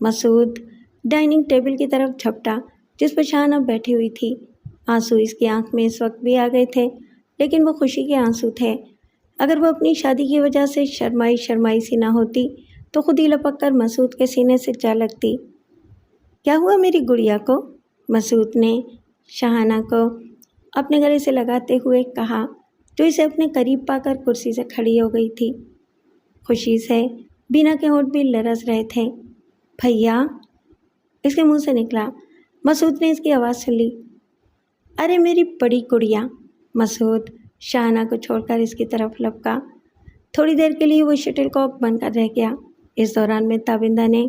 مسعود ڈائننگ ٹیبل کی طرف جھپٹا جس پر شاہانہ بیٹھی ہوئی تھی۔ آنسو اس کی آنکھ میں اس وقت بھی آ گئے تھے، لیکن وہ خوشی کے آنسو تھے۔ اگر وہ اپنی شادی کی وجہ سے شرمائی سی نہ ہوتی تو خود ہی لپک کر مسعود کے سینے سے جا لگتی۔ کیا ہوا میری گڑیا کو؟ مسعود نے شاہانہ کو اپنے گلے سے لگاتے ہوئے کہا، جو اسے اپنے قریب پا کر کرسی سے کھڑی ہو گئی تھی۔ خوشی سے بینا کے ہونٹ بھی لرز رہے تھے۔ بھیا، اس کے منہ سے نکلا۔ مسعود نے اس کی آواز سن لی۔ ارے میری بڑی گڑیا، مسعود شاہانہ کو چھوڑ کر اس کی طرف لپکا۔ تھوڑی دیر کے لیے وہ شٹل کاک بن کر رہ گیا۔ اس دوران میں تابندہ نے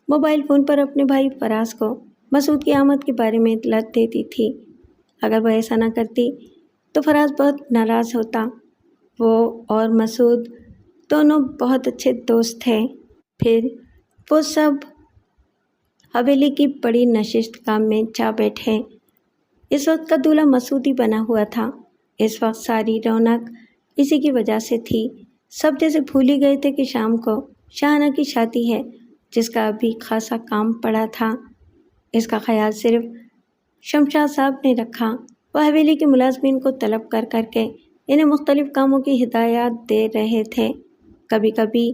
موبائل فون پر اپنے بھائی فراز کو مسعود کی آمد کے بارے میں اطلاع دیتی تھی۔ اگر وہ ایسا نہ کرتی تو فراز بہت ناراض ہوتا۔ وہ اور مسعود دونوں بہت اچھے دوست تھے۔ پھر وہ سب حویلی کی بڑی نشست کام میں جا بیٹھے۔ اس وقت کا دولہا مسعود ہی بنا ہوا تھا۔ اس وقت ساری رونق اسی کی وجہ سے تھی۔ سب جیسے بھول ہی گئے تھے کہ شام کو شاہانہ کی شادی ہے، جس کا ابھی خاصا کام پڑا تھا۔ اس کا خیال صرف شمشاد صاحب نے رکھا۔ وہ حویلی کے ملازمین کو طلب کر کر کے انہیں مختلف کاموں کی ہدایات دے رہے تھے۔ کبھی کبھی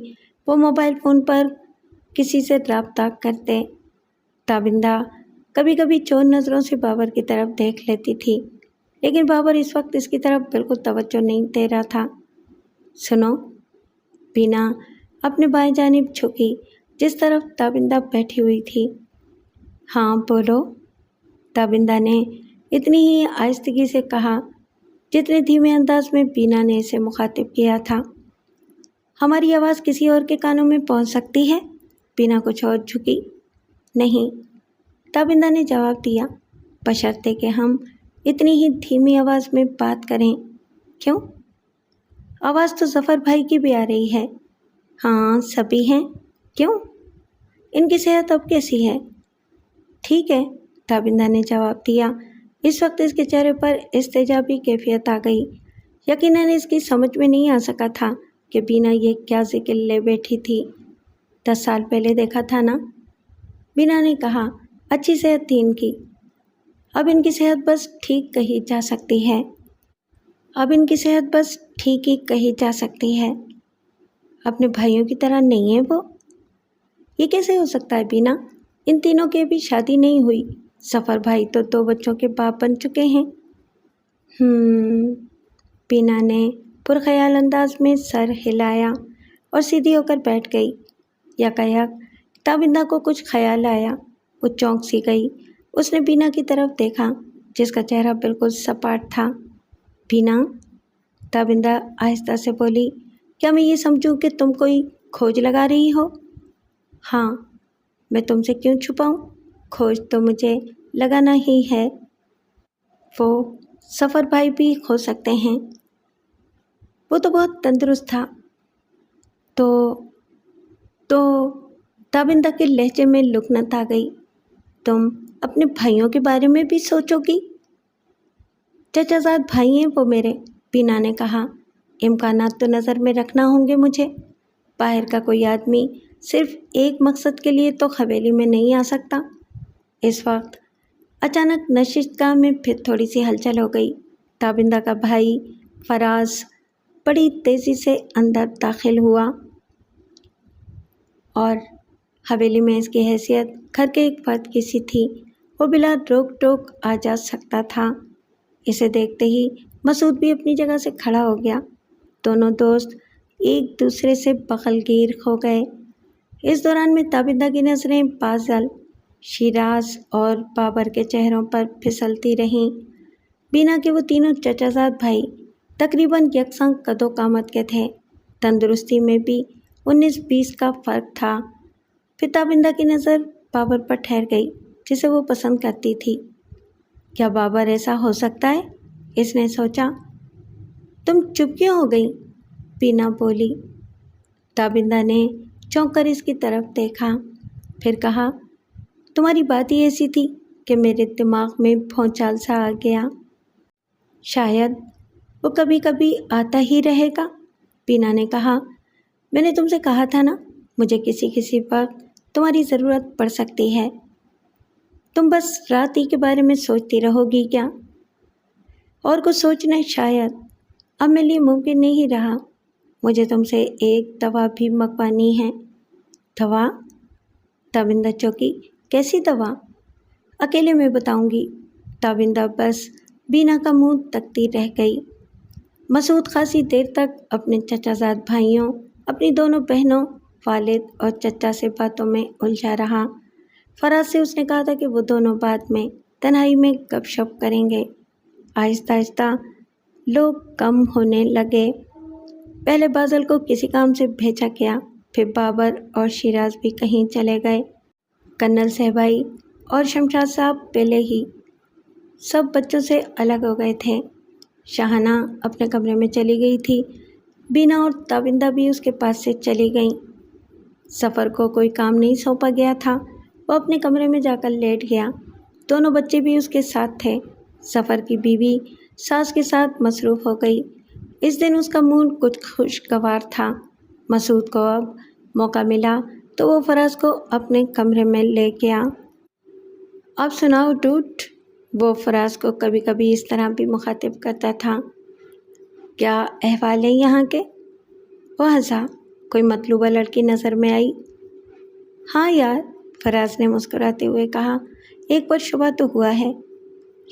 وہ موبائل فون پر کسی سے رابطہ کرتے۔ تابندہ کبھی کبھی چور نظروں سے بابر کی طرف دیکھ لیتی تھی، لیکن بابر اس وقت اس کی طرف بالکل توجہ نہیں دے رہا تھا۔ سنو، بینا اپنے بائیں جانب جھکی جس طرف تابندہ بیٹھی ہوئی تھی۔ ہاں بولو، تابندہ نے اتنی ہی آہستگی سے کہا جتنے دھیمے انداز میں بینا نے اسے مخاطب کیا تھا۔ ہماری آواز کسی اور کے کانوں میں پہنچ سکتی ہے؟ بینا کچھ اور جھکی۔ نہیں، تابندہ نے جواب دیا، بشرطے کہ ہم اتنی ہی دھیمی آواز میں بات کریں۔ کیوں؟ آواز تو ظفر بھائی کی بھی آ رہی ہے۔ ہاں سبھی ہیں۔ کیوں؟ ان کی صحت اب کیسی ہے؟ ٹھیک ہے، تابندہ نے جواب دیا۔ اس وقت اس کے چہرے پر استجابی کیفیت آ گئی۔ یقیناً اس کی سمجھ میں نہیں آ سکا تھا کہ بینا یہ کیا ذکر لے بیٹھی تھی۔ 10 سال پہلے دیکھا تھا نا؟ بینا نے کہا۔ اچھی صحت تھی ان کی۔ اب ان کی صحت بس ٹھیک کہی جا سکتی ہے۔ اب ان کی صحت بس ٹھیک ہی کہی جا سکتی ہے۔ اپنے بھائیوں کی طرح نہیں ہے وہ؟ یہ کیسے ہو سکتا ہے بینا؟ ان تینوں کی ابھی شادی نہیں ہوئی۔ ظفر بھائی تو 2 بچوں کے باپ بن چکے ہیں۔ بینا نے پرخیال انداز میں سر ہلایا اور سیدھی ہو کر بیٹھ گئی۔ یکایک تابندہ کو کچھ خیال آیا۔ وہ چونک سی گئی۔ اس نے بینا کی طرف دیکھا جس کا چہرہ بالکل سپاٹ تھا۔ بینا، تابندہ آہستہ سے بولی، کیا میں یہ سمجھوں کہ تم کوئی کھوج لگا رہی ہو؟ ہاں، میں تم سے کیوں چھپاؤں؟ کھوج تو مجھے لگانا ہی ہے۔ وہ ظفر بھائی بھی کھو سکتے ہیں۔ وہ تو بہت تندرست تھا۔ تو تابندہ کے لہجے میں لکنت آ گئی۔ تم اپنے بھائیوں کے بارے میں بھی سوچو گی؟ چچا زاد بھائی ہیں وہ میرے، بینا نے کہا۔ امکانات تو نظر میں رکھنا ہوں گے مجھے۔ باہر کا کوئی آدمی صرف ایک مقصد کے لیے تو حویلی میں نہیں آ سکتا۔ اس وقت اچانک نشست گاہ میں پھر تھوڑی سی ہلچل ہو گئی۔ تابندہ کا بھائی فراز بڑی تیزی سے اندر داخل ہوا اور حویلی میں اس کی حیثیت گھر کے ایک فرد کی سی تھی۔ وہ بلا روک ٹوک آ جا سکتا تھا۔ اسے دیکھتے ہی مسعود بھی اپنی جگہ سے کھڑا ہو گیا۔ دونوں دوست ایک دوسرے سے بغل گیر ہو گئے۔ اس دوران میں تابندہ کی نظریں بازل، شیراز اور بابر کے چہروں پر پھسلتی رہیں۔ بینا کے وہ تینوں چچا زاد بھائی تقریباً یکساں قد و قامت کے تھے۔ تندرستی میں بھی 19-20 کا فرق تھا۔ پھر تابندہ کی نظر بابر پر ٹھہر گئی جسے وہ پسند کرتی تھی۔ کیا بابر ایسا ہو سکتا ہے؟ اس نے سوچا۔ تم چپ کیوں ہو گئی؟ بینا بولی۔ تابندہ نے چونک کر اس کی طرف دیکھا، پھر کہا، تمہاری بات ہی ایسی تھی کہ میرے دماغ میں بھونچال سا آ گیا۔ شاید وہ کبھی کبھی آتا ہی رہے گا، بینا نے کہا۔ میں نے تم سے کہا تھا نا، مجھے کسی وقت تمہاری ضرورت پڑ سکتی ہے۔ تم بس رات ہی کے بارے میں سوچتی رہو گی کیا؟ اور کچھ سوچنا شاید اب میرے لیے ممکن نہیں رہا۔ مجھے تم سے ایک دوا بھی منگوانی ہے۔ دوا؟ تابندہ چوکی۔ کیسی دوا؟ اکیلے میں بتاؤں گی۔ تابندہ بس بینا کا منہ تکتی رہ گئی۔ مسعود خاصی دیر تک اپنے چچا زاد بھائیوں، اپنی دونوں بہنوں، والد اور چچا سے باتوں میں الجھا رہا۔ فراز سے اس نے کہا تھا کہ وہ دونوں بعد میں تنہائی میں گپ شپ کریں گے۔ آہستہ آہستہ لوگ کم ہونے لگے۔ پہلے بازل کو کسی کام سے بھیجا گیا، پھر بابر اور شیراز بھی کہیں چلے گئے۔ کرنل صاحبائی اور شمشاد صاحب پہلے ہی سب بچوں سے الگ ہو گئے تھے۔ شاہانہ اپنے کمرے میں چلی گئی تھی، بینا اور تابندہ بھی اس کے پاس سے چلی گئیں۔ سفر کو کوئی کام نہیں سونپا گیا تھا، وہ اپنے کمرے میں جا کر لیٹ گیا۔ دونوں بچے بھی اس کے ساتھ تھے۔ سفر کی بیوی ساس کے ساتھ مصروف ہو گئی۔ اس دن اس کا موڈ کچھ خوشگوار تھا۔ مسعود کو اب موقع ملا تو وہ فراز کو اپنے کمرے میں لے گیا۔ اب سناؤ ڈوڈ، وہ فراز کو کبھی کبھی اس طرح بھی مخاطب کرتا تھا۔ کیا احوال ہے یہاں کے؟ وہ ہنسا۔ کوئی مطلوبہ لڑکی نظر میں آئی؟ ہاں یار، فراز نے مسکراتے ہوئے کہا، ایک پر شبہ تو ہوا ہے۔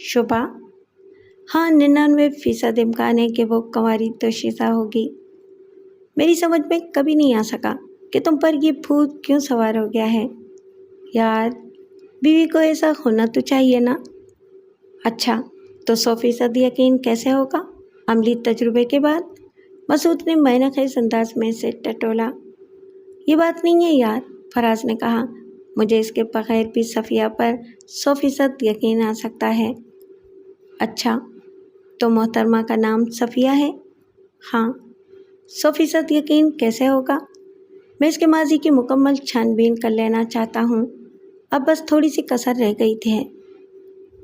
شبہ؟ ہاں، 99% امکان ہے کہ وہ کنواری دوشیزہ ہوگی۔ میری سمجھ میں کبھی نہیں آ سکا کہ تم پر یہ بھوت کیوں سوار ہو گیا ہے۔ یار، بیوی کو ایسا ہونا تو چاہیے نا۔ اچھا، تو 100% یقین کیسے ہوگا عملی تجربے کے بعد؟ مسعود نے معنی خیز انداز میں سے ٹٹولا۔ یہ بات نہیں ہے یار، فراز نے کہا، مجھے اس کے بغیر بھی صفیہ پر 100% یقین آ سکتا ہے۔ اچھا، تو محترمہ کا نام صفیہ ہے؟ ہاں۔ 100% یقین کیسے ہوگا؟ میں اس کے ماضی کی مکمل چھان بین کر لینا چاہتا ہوں، اب بس تھوڑی سی کسر رہ گئی تھی۔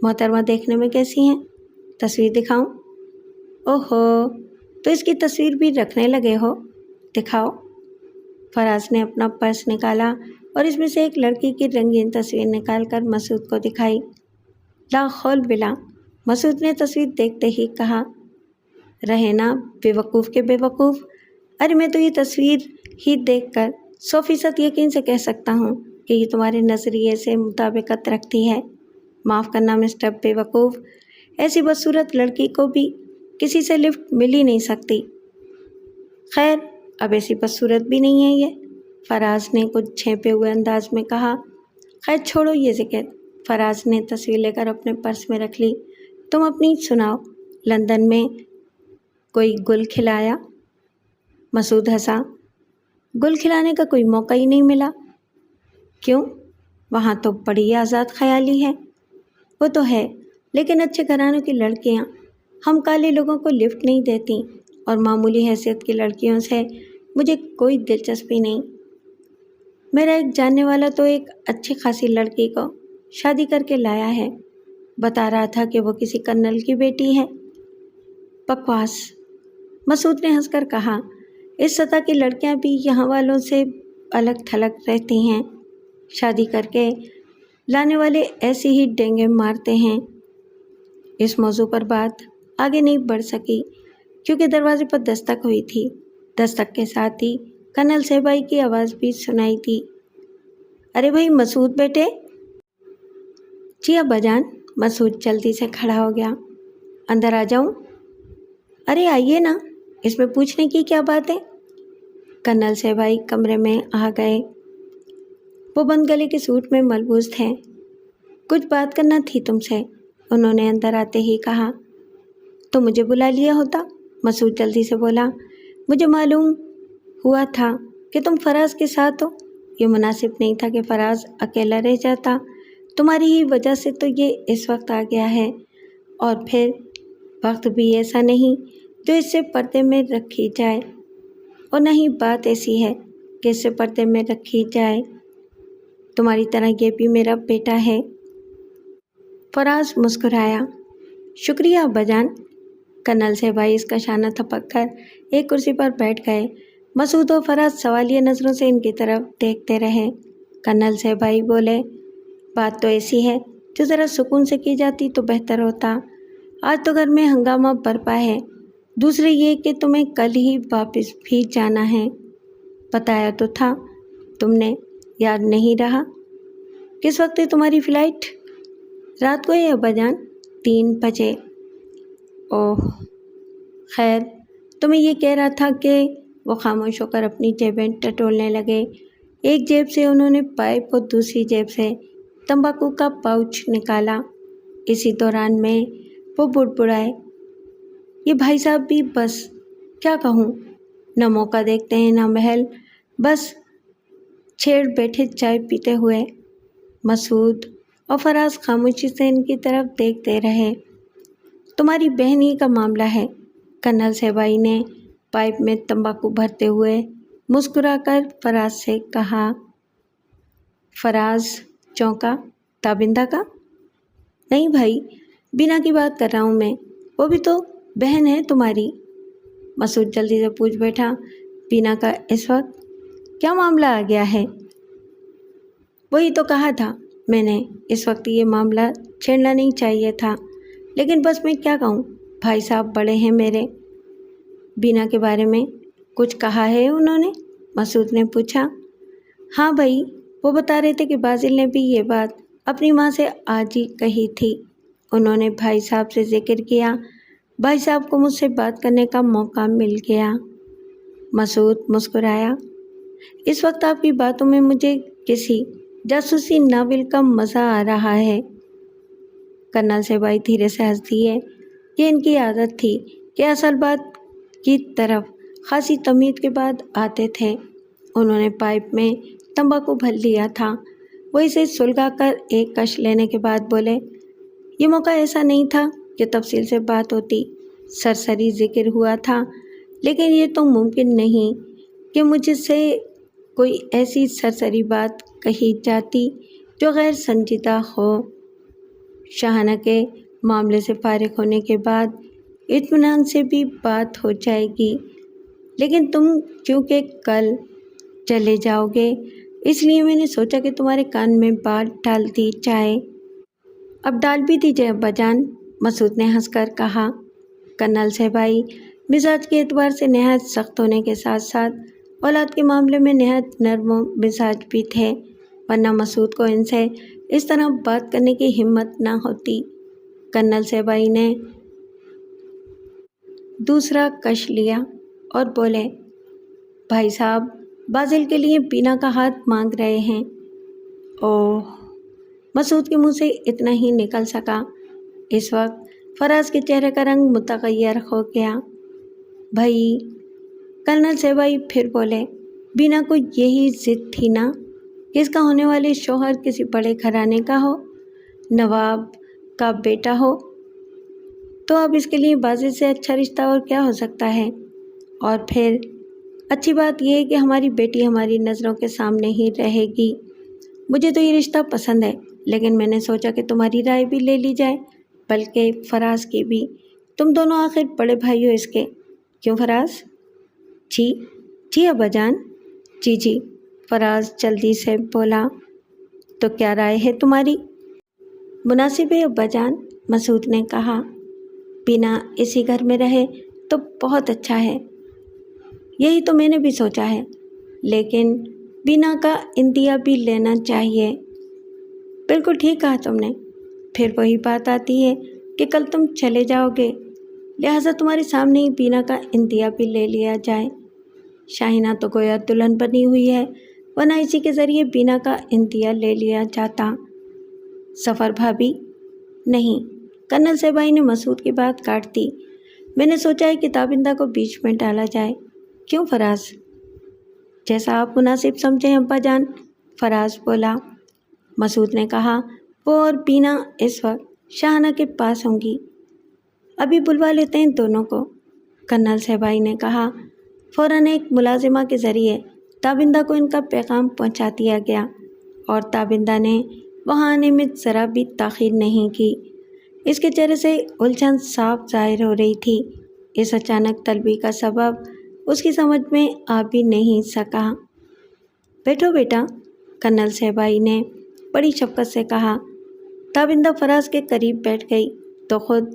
محترمہ دیکھنے میں کیسی ہیں؟ تصویر دکھاؤں؟ اوہو، تو اس کی تصویر بھی رکھنے لگے ہو؟ دکھاؤ۔ فراز نے اپنا پرس نکالا اور اس میں سے ایک لڑکی کی رنگین تصویر نکال کر مسعود کو دکھائی۔ لا خول بلا، مسعود نے تصویر دیکھتے ہی کہا، رہے نا بے وقوف کے بے وقوف۔ ارے میں تو یہ تصویر ہی دیکھ کر 100% یقین سے کہہ سکتا ہوں کہ یہ تمہارے نظریے سے مطابقت رکھتی ہے۔ معاف کرنا مسٹر بے وقوف، ایسی بدصورت لڑکی کو بھی کسی سے لفٹ مل ہی نہیں سکتی۔ خیر، اب ایسی بدصورت بھی نہیں ہے یہ، فراز نے کچھ چھینپے ہوئے انداز میں کہا۔ خیر چھوڑو یہ ذکر، فراز نے تصویر لے کر اپنے پرس میں رکھ لی۔ تم اپنی سناؤ، لندن میں کوئی گل کھلایا؟ مسعود ہنسا۔ گل کھلانے کا کوئی موقع ہی نہیں ملا۔ کیوں؟ وہاں تو بڑی آزاد خیالی ہے۔ وہ تو ہے، لیکن اچھے گھرانوں کی لڑکیاں ہم کالے لوگوں کو لفٹ نہیں دیتی، اور معمولی حیثیت کی لڑکیوں سے مجھے کوئی دلچسپی نہیں۔ میرا ایک جاننے والا تو ایک اچھی خاصی لڑکی کو شادی کر کے لایا ہے، بتا رہا تھا کہ وہ کسی کرنل کی بیٹی ہے۔ بکواس، مسعود نے ہنس کر کہا، اس سطح کی لڑکیاں بھی یہاں والوں سے الگ تھلگ رہتی ہیں، شادی کر کے لانے والے ایسے ہی ڈینگے مارتے ہیں۔ اس موضوع پر بات آگے نہیں بڑھ سکی کیونکہ دروازے پر دستک ہوئی تھی۔ دستک کے ساتھ ہی کرنل صاحبائی کی آواز بھی سنائی تھی، ارے بھائی مسعود بیٹے۔ جی ابا جان، مسعود جلدی سے کھڑا ہو گیا۔ اندر آ جاؤں؟ ارے آئیے نا، اس میں پوچھنے کی کیا بات ہے؟ کرنل صاحبائی کمرے میں آ گئے۔ وہ بند گلے کے سوٹ میں ملبوس تھے۔ کچھ بات کرنا تھی تم سے، انہوں نے اندر آتے ہی کہا۔ تو مجھے بلا لیا ہوتا، مسعود جلدی سے بولا۔ مجھے معلوم ہوا تھا کہ تم فراز کے ساتھ ہو، یہ مناسب نہیں تھا کہ فراز اکیلا رہ جاتا، تمہاری ہی وجہ سے تو یہ اس وقت آ گیا ہے، اور پھر وقت بھی ایسا نہیں جو اس سے پردے میں رکھی جائے، اور نہ ہی بات ایسی ہے کہ اس سے پردے میں رکھی جائے۔ تمہاری طرح یہ بھی میرا بیٹا ہے۔ فراز مسکرایا۔ شکریہ ابا جان۔ کرنل صاحبائی اس کا شانہ تھپک کر ایک کرسی پر بیٹھ گئے۔ مسعود و فراز سوالیہ نظروں سے ان کی طرف دیکھتے رہے۔ کرنل صاحبائی بولے، بات تو ایسی ہے جو ذرا سکون سے کی جاتی تو بہتر ہوتا۔ آج تو گھر میں ہنگامہ برپا ہے، دوسرے یہ کہ تمہیں کل ہی واپس بھی جانا ہے۔ بتایا تو تھا تم نے، یاد نہیں رہا؟ کس وقت ہے تمہاری فلائٹ؟ رات کو ہے ابا جان، 3 بجے۔ اوہ، خیر، تو میں یہ کہہ رہا تھا کہ وہ خاموش ہو کر اپنی جیبیں ٹٹولنے لگے۔ ایک جیب سے انہوں نے پائپ اور دوسری جیب سے تمباکو کا پاؤچ نکالا۔ اسی دوران میں وہ بڑبڑائے، یہ بھائی صاحب بھی بس کیا کہوں، نہ موقع دیکھتے ہیں نہ محل، بس چھیڑ بیٹھے چائے پیتے ہوئے۔ مسعود اور فراز خاموشی سے ان کی طرف دیکھتے رہے۔ تمہاری بہن ہی کا معاملہ ہے، کرنل صاحبائی نے پائپ میں تمباکو بھرتے ہوئے مسکرا کر فراز سے کہا۔ فراز چونکا۔ تابندہ کا؟ نہیں بھائی، بینا کی بات کر رہا ہوں میں، وہ بھی تو بہن ہے تمہاری۔ مسعود جلدی سے پوچھ بیٹھا، بینا کا اس وقت کیا معاملہ آ گیا ہے؟ وہی تو کہا تھا میں نے، اس وقت یہ معاملہ چھیڑنا نہیں چاہیے تھا، لیکن بس میں کیا کہوں، بھائی صاحب بڑے ہیں میرے۔ بینا کے بارے میں کچھ کہا ہے انہوں نے؟ مسعود نے پوچھا۔ ہاں بھائی، وہ بتا رہے تھے کہ بازل نے بھی یہ بات اپنی ماں سے آج ہی کہی تھی۔ انہوں نے بھائی صاحب سے ذکر کیا، بھائی صاحب کو مجھ سے بات کرنے کا موقع مل گیا۔ مسعود مسکرایا۔ اس وقت آپ کی باتوں میں مجھے کسی جاسوسی ناول کا مزہ آ رہا ہے۔ کرنل صاحبائی دھیرے سے ہنس دیے۔ یہ ان کی عادت تھی کہ اصل بات کی طرف خاصی تمہید کے بعد آتے تھے۔ انہوں نے پائپ میں تمباکو بھر لیا تھا، وہ اسے سلگا کر ایک کش لینے کے بعد بولے، یہ موقع ایسا نہیں تھا کہ تفصیل سے بات ہوتی، سرسری ذکر ہوا تھا، لیکن یہ تو ممکن نہیں کہ مجھ سے کوئی ایسی سرسری بات کہی جاتی جو غیر سنجیدہ ہو۔ شاہانہ کے معاملے سے فارغ ہونے کے بعد اطمینان سے بھی بات ہو جائے گی، لیکن تم کیونکہ کل چلے جاؤ گے، اس لیے میں نے سوچا کہ تمہارے کان میں بات ڈال دی جائے۔ اب ڈال بھی دیجیے ابا جان، مسعود نے ہنس کر کہا۔ کرنل صاحبائی مزاج کے اعتبار سے نہایت سخت ہونے کے ساتھ ساتھ اولاد کے معاملے میں نہایت نرم و مزاج بھی تھے، ورنہ مسعود کو ان سے اس طرح بات کرنے کی ہمت نہ ہوتی۔ کرنل صاحبائی نے دوسرا کش لیا اور بولے، بھائی صاحب بازل کے لیے بینا کا ہاتھ مانگ رہے ہیں۔ اوہ! مسعود کے منہ سے اتنا ہی نکل سکا۔ اس وقت فراز کے چہرے کا رنگ متغیر ہو گیا۔ بھائی، کرنل صاحبائی پھر بولے، بینا کو یہی ضد تھی نا کہ اس کا ہونے والے شوہر کسی بڑے گھرانے کا ہو، نواب کا بیٹا ہو، تو اب اس کے لیے بازل سے اچھا رشتہ اور کیا ہو سکتا ہے؟ اور پھر اچھی بات یہ ہے کہ ہماری بیٹی ہماری نظروں کے سامنے ہی رہے گی۔ مجھے تو یہ رشتہ پسند ہے، لیکن میں نے سوچا کہ تمہاری رائے بھی لے لی جائے، بلکہ فراز کی بھی۔ تم دونوں آخر بڑے بھائی ہو اس کے، کیوں فراز؟ جی جی ابا جان، جی جی، فراز جلدی سے بولا۔ تو کیا رائے ہے تمہاری؟ مناسب ہے ابا جان، مسعود نے کہا، بینا اسی گھر میں رہے تو بہت اچھا ہے۔ یہی تو میں نے بھی سوچا ہے، لیکن بینا کا انتیا بھی لینا چاہیے۔ بالکل ٹھیک کہا تم نے۔ پھر وہی بات آتی ہے کہ کل تم چلے جاؤ گے، لہٰذا تمہارے سامنے ہی بینا کا انتیا بھی لے لیا جائے۔ شاہینہ تو گویا دلہن بنی ہوئی ہے، ورنہ اسی کے ذریعے بینا کا انتیا لے لیا جاتا۔ سفر بھابھی؟ نہیں، کرنل صاحبائی نے مسعود کی بات کاٹ دی۔ میں نے سوچا ہے کہ تابندہ کو بیچ میں ڈالا جائے۔ کیوں فراز؟ جیسا آپ مناسب سمجھیں ابا جان، فراز بولا۔ مسعود نے کہا، وہ اور بینا اس وقت شاہانہ کے پاس ہوں گی، ابھی بلوا لیتے ہیں دونوں کو۔ کرنل صاحبائی نے کہا۔ فوراً ایک ملازمہ کے ذریعے تابندہ کو ان کا پیغام پہنچا دیا گیا، اور تابندہ نے وہاں آنے میں ذرا بھی تاخیر نہیں کی۔ اس کے چہرے سے الجھن صاف ظاہر ہو رہی تھی۔ اس اچانک طلبی کا سبب اس کی سمجھ میں آ بھی نہیں سکا۔ بیٹھو بیٹا، کرنل صاحبائی نے بڑی شفقت سے کہا۔ تابندہ فراز کے قریب بیٹھ گئی تو خود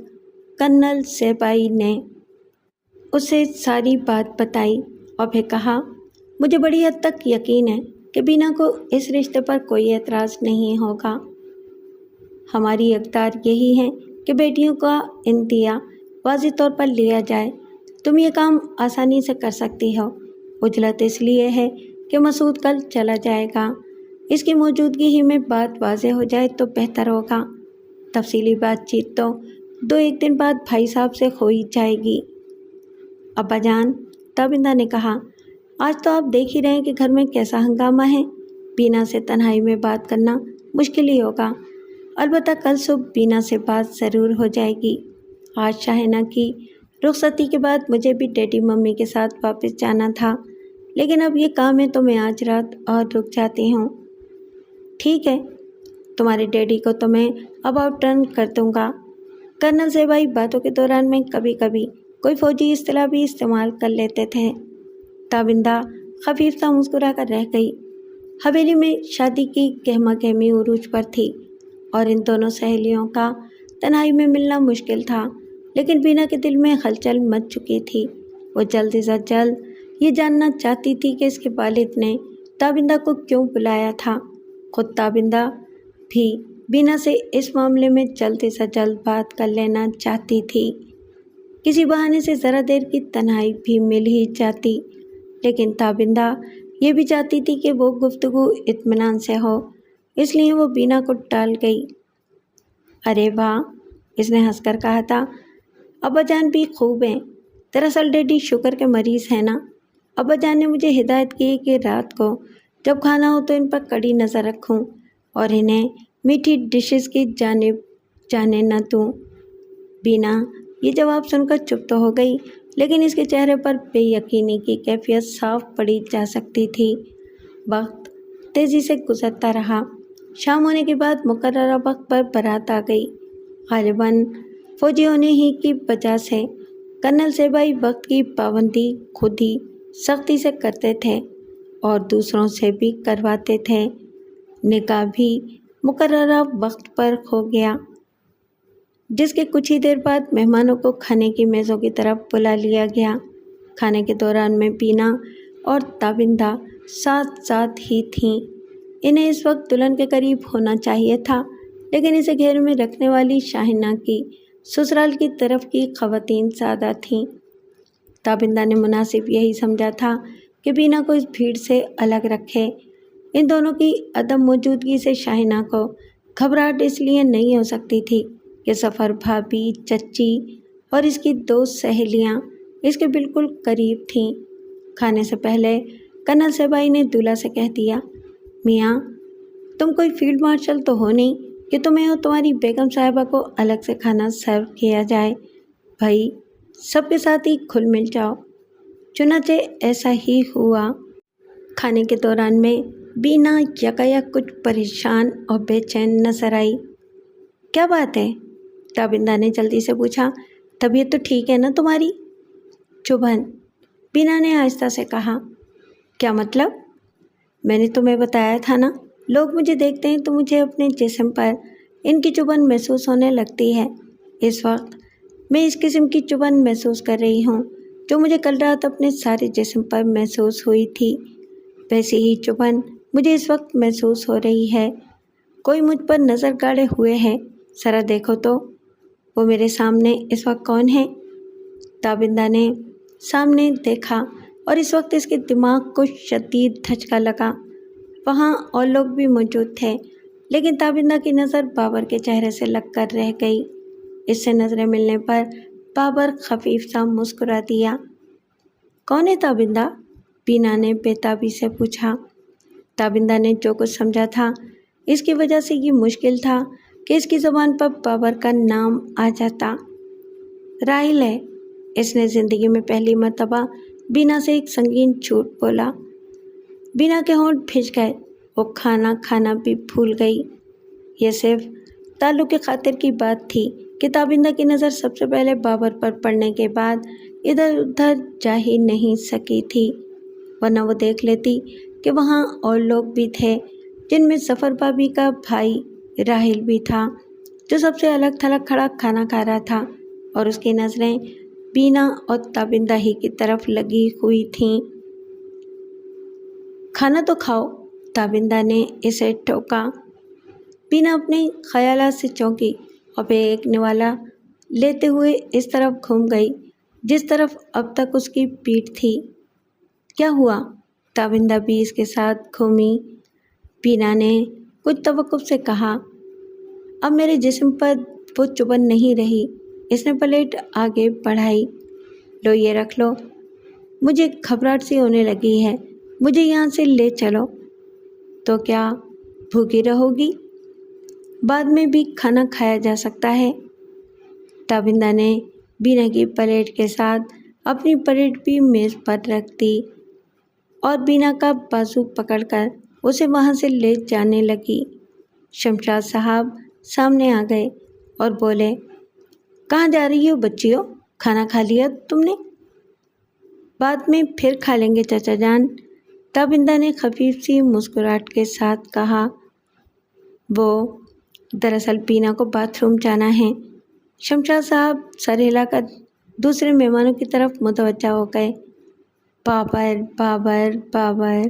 کرنل صاحبائی نے اسے ساری بات بتائی اور پھر کہا، مجھے بڑی حد تک یقین ہے کہ بینا کو اس رشتے پر کوئی اعتراض نہیں ہوگا۔ ہماری اقدار یہی ہے کہ بیٹیوں کا انتیا واضح طور پر لیا جائے۔ تم یہ کام آسانی سے کر سکتی ہو۔ عجلت اس لیے ہے کہ مسعود کل چلا جائے گا، اس کی موجودگی ہی میں بات واضح ہو جائے تو بہتر ہوگا۔ تفصیلی بات چیت تو 2-1 دن بعد بھائی صاحب سے ہو ہی جائے گی۔ ابا جان، تابندہ نے کہا، آج تو آپ دیکھ ہی رہے ہیں کہ گھر میں کیسا ہنگامہ ہے، بینا سے تنہائی میں بات کرنا مشکل ہی ہوگا۔ البتہ کل صبح بینا سے بات ضرور ہو جائے گی۔ آج شاہینہ کی رخصتی کے بعد مجھے بھی ڈیڈی ممی کے ساتھ واپس جانا تھا، لیکن اب یہ کام ہے تو میں آج رات اور رک جاتی ہوں۔ ٹھیک ہے، تمہارے ڈیڈی کو تو میں اب آؤٹ ٹرن کر دوں گا۔ کرنل زیبائی باتوں کے دوران میں کبھی کبھی کوئی فوجی اصطلاح بھی استعمال کر لیتے تھے۔ تابندہ خفیف سا مسکرا کر رہ گئی۔ حویلی میں شادی کی گہما گہمی عروج پر تھی اور ان دونوں سہیلیوں کا تنہائی میں ملنا مشکل تھا، لیکن بینا کے دل میں ہلچل مچ چکی تھی۔ وہ جلد از جلد یہ جاننا چاہتی تھی کہ اس کے والد نے تابندہ کو کیوں بلایا تھا۔ خود تابندہ بھی بینا سے اس معاملے میں جلد از جلد بات کر لینا چاہتی تھی۔ کسی بہانے سے ذرا دیر کی تنہائی بھی مل ہی جاتی، لیکن تابندہ یہ بھی چاہتی تھی کہ وہ گفتگو اطمینان سے ہو، اس لیے وہ بینا کو ٹال گئی۔ ارے واہ، اس نے ہنس کر کہا تھا، ابا جان بھی خوب ہیں۔ دراصل ڈیڈی شوگر کے مریض ہیں نا۔ ابا جان نے مجھے ہدایت کی کہ رات کو جب کھانا ہو تو ان پر کڑی نظر رکھوں اور انہیں میٹھی ڈشز کی جانب جانے نہ دوں۔ بینا یہ جواب سن کر چپ تو ہو گئی، لیکن اس کے چہرے پر بے یقینی کی کیفیت صاف پڑھی جا سکتی تھی۔ وقت تیزی سے گزرتا رہا۔ شام ہونے کے بعد مقررہ وقت پر بارات آ گئی۔ غالباً فوجی ہونے ہی کی وجہ سے کرنل زیبائی وقت کی پابندی خود ہی سختی سے کرتے تھے اور دوسروں سے بھی کرواتے تھے۔ نکاح بھی مقررہ وقت پر ہو گیا، جس کے کچھ ہی دیر بعد مہمانوں کو کھانے کی میزوں کی طرف بلا لیا گیا۔ کھانے کے دوران میں بینا اور تابندہ ساتھ ساتھ ہی تھیں۔ انہیں اس وقت دلہن کے قریب ہونا چاہیے تھا، لیکن اسے گھیرے میں رکھنے والی شاہینہ کی سسرال کی طرف کی خواتین زیادہ تھیں۔ تابندہ نے مناسب یہی سمجھا تھا کہ بینا کو اس بھیڑ سے الگ رکھے۔ ان دونوں کی عدم موجودگی سے شاہینہ کو گھبراہٹ اس لیے نہیں ہو سکتی تھی کہ سفر بھابھی، چچی اور اس کی دو سہیلیاں اس کے بالکل قریب تھیں۔ کھانے سے پہلے کرنل زیبائی نے دولہا سے کہہ دیا، میاں تم کوئی فیلڈ مارشل تو ہو نہیں کہ تمہیں اور تمہاری بیگم صاحبہ کو الگ سے کھانا سرو کیا جائے۔ بھائی سب کے ساتھ ہی گھل مل جاؤ۔ چنانچہ ایسا ہی ہوا۔ کھانے کے دوران میں بینا یکایک کچھ پریشان اور بے چین نظر آئی۔ کیا بات ہے؟ تابندہ نے جلدی سے پوچھا۔ طبیعت تو ٹھیک ہے نا تمہاری؟ چبھن، بینا نے آہستہ سے کہا۔ کیا مطلب؟ میں نے تمہیں بتایا تھا نا، لوگ مجھے دیکھتے ہیں تو مجھے اپنے جسم پر ان کی چبھن محسوس ہونے لگتی ہے۔ اس وقت میں اس قسم کی چبھن محسوس کر رہی ہوں جو مجھے کل رات اپنے سارے جسم پر محسوس ہوئی تھی، ویسی ہی چبھن مجھے اس وقت محسوس ہو رہی ہے۔ کوئی مجھ پر نظر گاڑے ہوئے ہے، ذرا دیکھو تو وہ میرے سامنے اس وقت کون ہے؟ تابندہ نے سامنے دیکھا اور اس وقت اس کے دماغ کو شدید دھچکا لگا۔ وہاں اور لوگ بھی موجود تھے، لیکن تابندہ کی نظر بابر کے چہرے سے لگ کر رہ گئی۔ اس سے نظریں ملنے پر بابر خفیف سا مسکرا دیا۔ کون ہے تابندہ؟ بینا نے بے تابی سے پوچھا۔ تابندہ نے جو کچھ سمجھا تھا اس کی وجہ سے یہ مشکل تھا کہ اس کی زبان پر بابر کا نام آ جاتا۔ راحل ہے، اس نے زندگی میں پہلی مرتبہ بینا سے ایک سنگین جھوٹ بولا۔ بینا کے ہونٹ بھیج گئے، وہ کھانا کھانا بھی بھول گئی۔ یہ صرف تعلق کی خاطر کی بات تھی کہ تابندہ کی نظر سب سے پہلے بابر پر پڑنے کے بعد ادھر ادھر جا ہی نہیں سکی تھی، ورنہ وہ دیکھ لیتی کہ وہاں اور لوگ بھی تھے، جن میں ظفر بھابھی کا بھائی راحل بھی تھا، جو سب سے الگ تھلگ کھڑا کھانا کھا رہا تھا، اور اس کی نظریں بینا اور تابندہ ہی کی طرف لگی ہوئی تھیں۔ کھانا تو کھاؤ، تابندہ نے اسے ٹوکا۔ بینا اپنے خیالات سے چونکی اور ایک نوالا لیتے ہوئے اس طرف گھوم گئی جس طرف اب تک اس کی پیٹھ تھی۔ کیا ہوا؟ تابندہ بھی اس کے ساتھ گھومی۔ بینا نے کچھ توقف سے کہا، اب میرے جسم پر وہ چبھن نہیں رہی۔ اس نے پلیٹ آگے بڑھائی۔ لو یہ رکھ لو، مجھے گھبراہٹ سی ہونے لگی ہے، مجھے یہاں سے لے چلو۔ تو کیا بھوکی رہو گی؟ بعد میں بھی کھانا کھایا جا سکتا ہے۔ تابندہ نے بینا کی پلیٹ کے ساتھ اپنی پلیٹ بھی میز پر رکھ دی اور بینا کا بازو پکڑ کر اسے وہاں سے لے جانے لگی۔ شمشاد صاحب سامنے آ گئے اور بولے، کہاں جا رہی ہو بچیوں؟ کھانا کھا لیا تم نے؟ بعد میں پھر کھا لیں گے چچا جان، تابندہ نے خفیف سی مسکراہٹ کے ساتھ کہا۔ وہ دراصل بینا کو باتھ روم جانا ہے۔ شمشاد صاحب سر ہلا کر دوسرے مہمانوں کی طرف متوجہ ہو گئے۔ بابر بابر بابر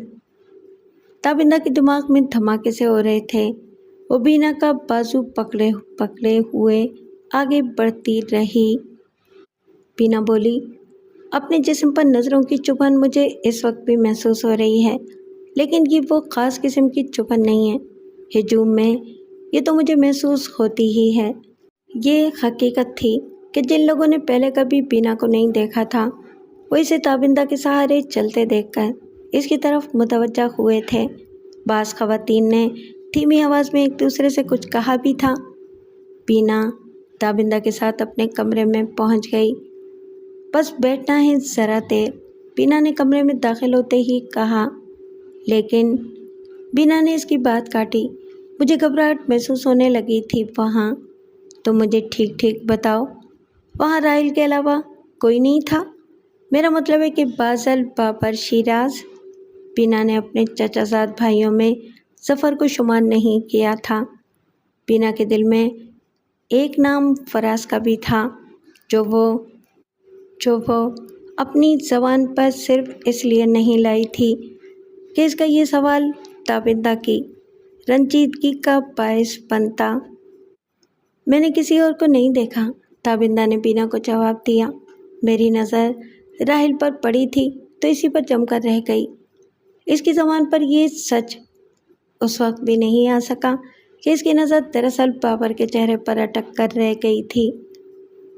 تابندہ کے دماغ میں دھماکے سے ہو رہے تھے۔ وہ بینا کا بازو پکڑے ہوئے آگے بڑھتی رہی۔ بینا بولی، اپنے جسم پر نظروں کی چبھن مجھے اس وقت بھی محسوس ہو رہی ہے، لیکن یہ وہ خاص قسم کی چبھن نہیں ہے۔ ہجوم میں یہ تو مجھے محسوس ہوتی ہی ہے۔ یہ حقیقت تھی کہ جن لوگوں نے پہلے کبھی بینا کو نہیں دیکھا تھا، وہ اسے تابندہ کے سہارے چلتے دیکھ کر اس کی طرف متوجہ ہوئے تھے۔ بعض خواتین نے دھیمی آواز میں ایک دوسرے سے کچھ کہا بھی تھا۔ بینا تابندہ کے ساتھ اپنے کمرے میں پہنچ گئی۔ بس بیٹھنا ہے ذرا دیر، بینا نے کمرے میں داخل ہوتے ہی کہا۔ لیکن بینا نے اس کی بات کاٹی، مجھے گھبراہٹ محسوس ہونے لگی تھی وہاں۔ تو مجھے ٹھیک ٹھیک بتاؤ، وہاں راحیل کے علاوہ کوئی نہیں تھا؟ میرا مطلب ہے کہ بازل، بابر، شیراز۔ بینا نے اپنے چچا زاد بھائیوں میں ظفر کو شمار نہیں کیا تھا۔ بینا کے دل میں ایک نام فراز کا بھی تھا، جو وہ اپنی زبان پر صرف اس لیے نہیں لائی تھی کہ اس کا یہ سوال تابندہ کی رنجیدگی کا باعث بنتا۔ میں نے کسی اور کو نہیں دیکھا، تابندہ نے بینا کو جواب دیا۔ میری نظر راحیل پر پڑی تھی تو اسی پر جم کر رہ گئی۔ اس کی زبان پر یہ سچ اس وقت بھی نہیں آ سکا کہ اس کی نظر دراصل بابر کے چہرے پر اٹک کر رہ گئی تھی۔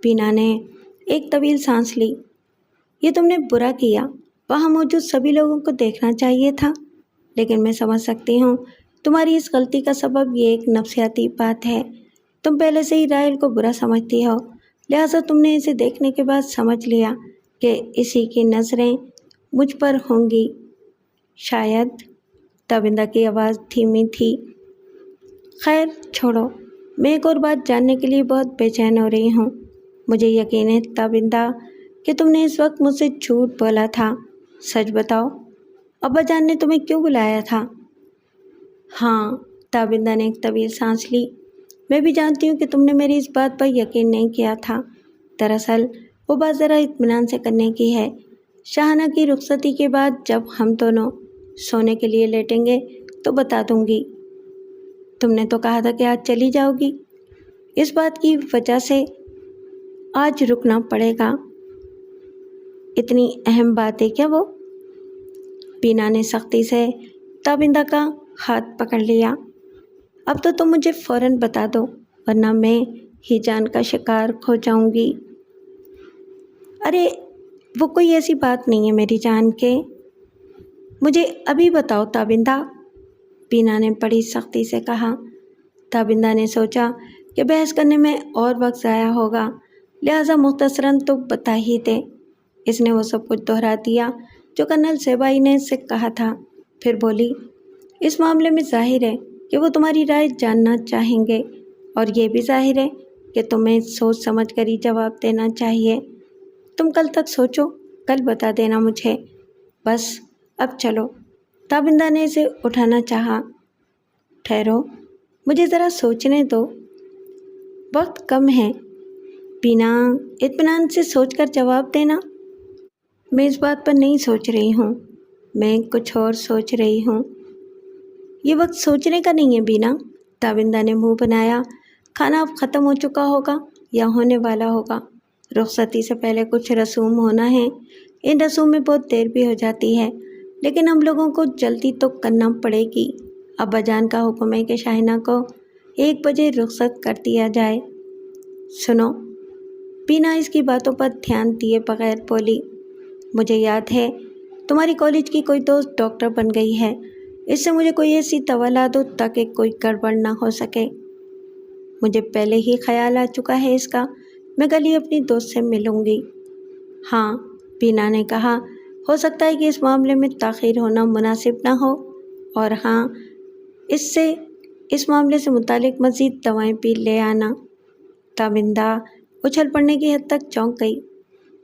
بینا نے ایک طویل سانس لی۔ یہ تم نے برا کیا، وہاں موجود سبھی لوگوں کو دیکھنا چاہیے تھا، لیکن میں سمجھ سکتی ہوں تمہاری اس غلطی کا سبب یہ ایک نفسیاتی بات ہے۔ تم پہلے سے ہی راحیل کو برا سمجھتی ہو، لہٰذا تم نے اسے دیکھنے کے بعد سمجھ لیا کہ اسی کی نظریں مجھ پر ہوں گی۔ شاید۔ تابندہ کی آواز دھیمی تھی۔ خیر چھوڑو، میں ایک اور بات جاننے کے لیے بہت بے چین ہو رہی ہوں۔ مجھے یقین ہے تابندہ کہ تم نے اس وقت مجھ سے جھوٹ بولا تھا۔ سچ بتاؤ، ابا جان نے تمہیں کیوں بلایا تھا؟ ہاں، تابندہ نے ایک طویل سانس لی۔ میں بھی جانتی ہوں کہ تم نے میری اس بات پر یقین نہیں کیا تھا۔ دراصل وہ بات ذرا اطمینان سے کرنے کی ہے۔ شاہانہ کی رخصتی کے بعد جب ہم دونوں سونے کے لیے لیٹیں گے تو بتا دوں گی۔ تم نے تو کہا تھا کہ آج چلی جاؤ گی، اس بات کی وجہ سے آج رکنا پڑے گا۔ اتنی اہم بات ہے کیا وہ؟ بینا نے سختی سے تابندہ کا ہاتھ پکڑ لیا۔ اب تو تم مجھے فوراً بتا دو، ورنہ میں ہی جان کا شکار کھو جاؤں گی۔ ارے وہ کوئی ایسی بات نہیں ہے میری جان کے، مجھے ابھی بتاؤ تابندہ، بینا نے بڑی سختی سے کہا۔ تابندہ نے سوچا کہ بحث کرنے میں اور وقت ضائع ہوگا، لہٰذا مختصراً تو بتا ہی دے۔ اس نے وہ سب کچھ دہرا دیا جو کرنل سیبائی نے اس سے کہا تھا۔ پھر بولی، اس معاملے میں ظاہر ہے کہ وہ تمہاری رائے جاننا چاہیں گے، اور یہ بھی ظاہر ہے کہ تمہیں سوچ سمجھ کر ہی جواب دینا چاہیے۔ تم کل تک سوچو، کل بتا دینا مجھے۔ بس اب چلو۔ تابندہ نے اسے اٹھانا چاہا۔ ٹھہرو، مجھے ذرا سوچنے دو، وقت کم ہے۔ بینا، اطمینان سے سوچ کر جواب دینا۔ میں اس بات پر نہیں سوچ رہی ہوں، میں کچھ اور سوچ رہی ہوں۔ یہ وقت سوچنے کا نہیں ہے بینا، تابندہ نے منہ بنایا۔ کھانا اب ختم ہو چکا ہوگا یا ہونے والا ہوگا۔ رخصتی سے پہلے کچھ رسوم ہونا ہے، ان رسوم میں بہت دیر بھی ہو جاتی ہے، لیکن ہم لوگوں کو جلدی تو کرنا پڑے گی۔ ابا جان کا حکم ہے کہ شاہینہ کو 1 بجے رخصت کر دیا جائے۔ سنو، بینا اس کی باتوں پر دھیان دیے بغیر بولی، مجھے یاد ہے تمہاری کالج کی کوئی دوست ڈاکٹر بن گئی ہے، اس سے مجھے کوئی ایسی دوا لا دو تاکہ کوئی گڑبڑ نہ ہو سکے۔ مجھے پہلے ہی خیال آ چکا ہے اس کا، میں کل ہی اپنی دوست سے ملوں گی۔ ہاں، بینا نے کہا، ہو سکتا ہے کہ اس معاملے میں تاخیر ہونا مناسب نہ ہو، اور ہاں، اس معاملے سے متعلق مزید دوائیں بھی لے آنا۔ تابندہ اچھل پڑنے کی حد تک چونک گئی۔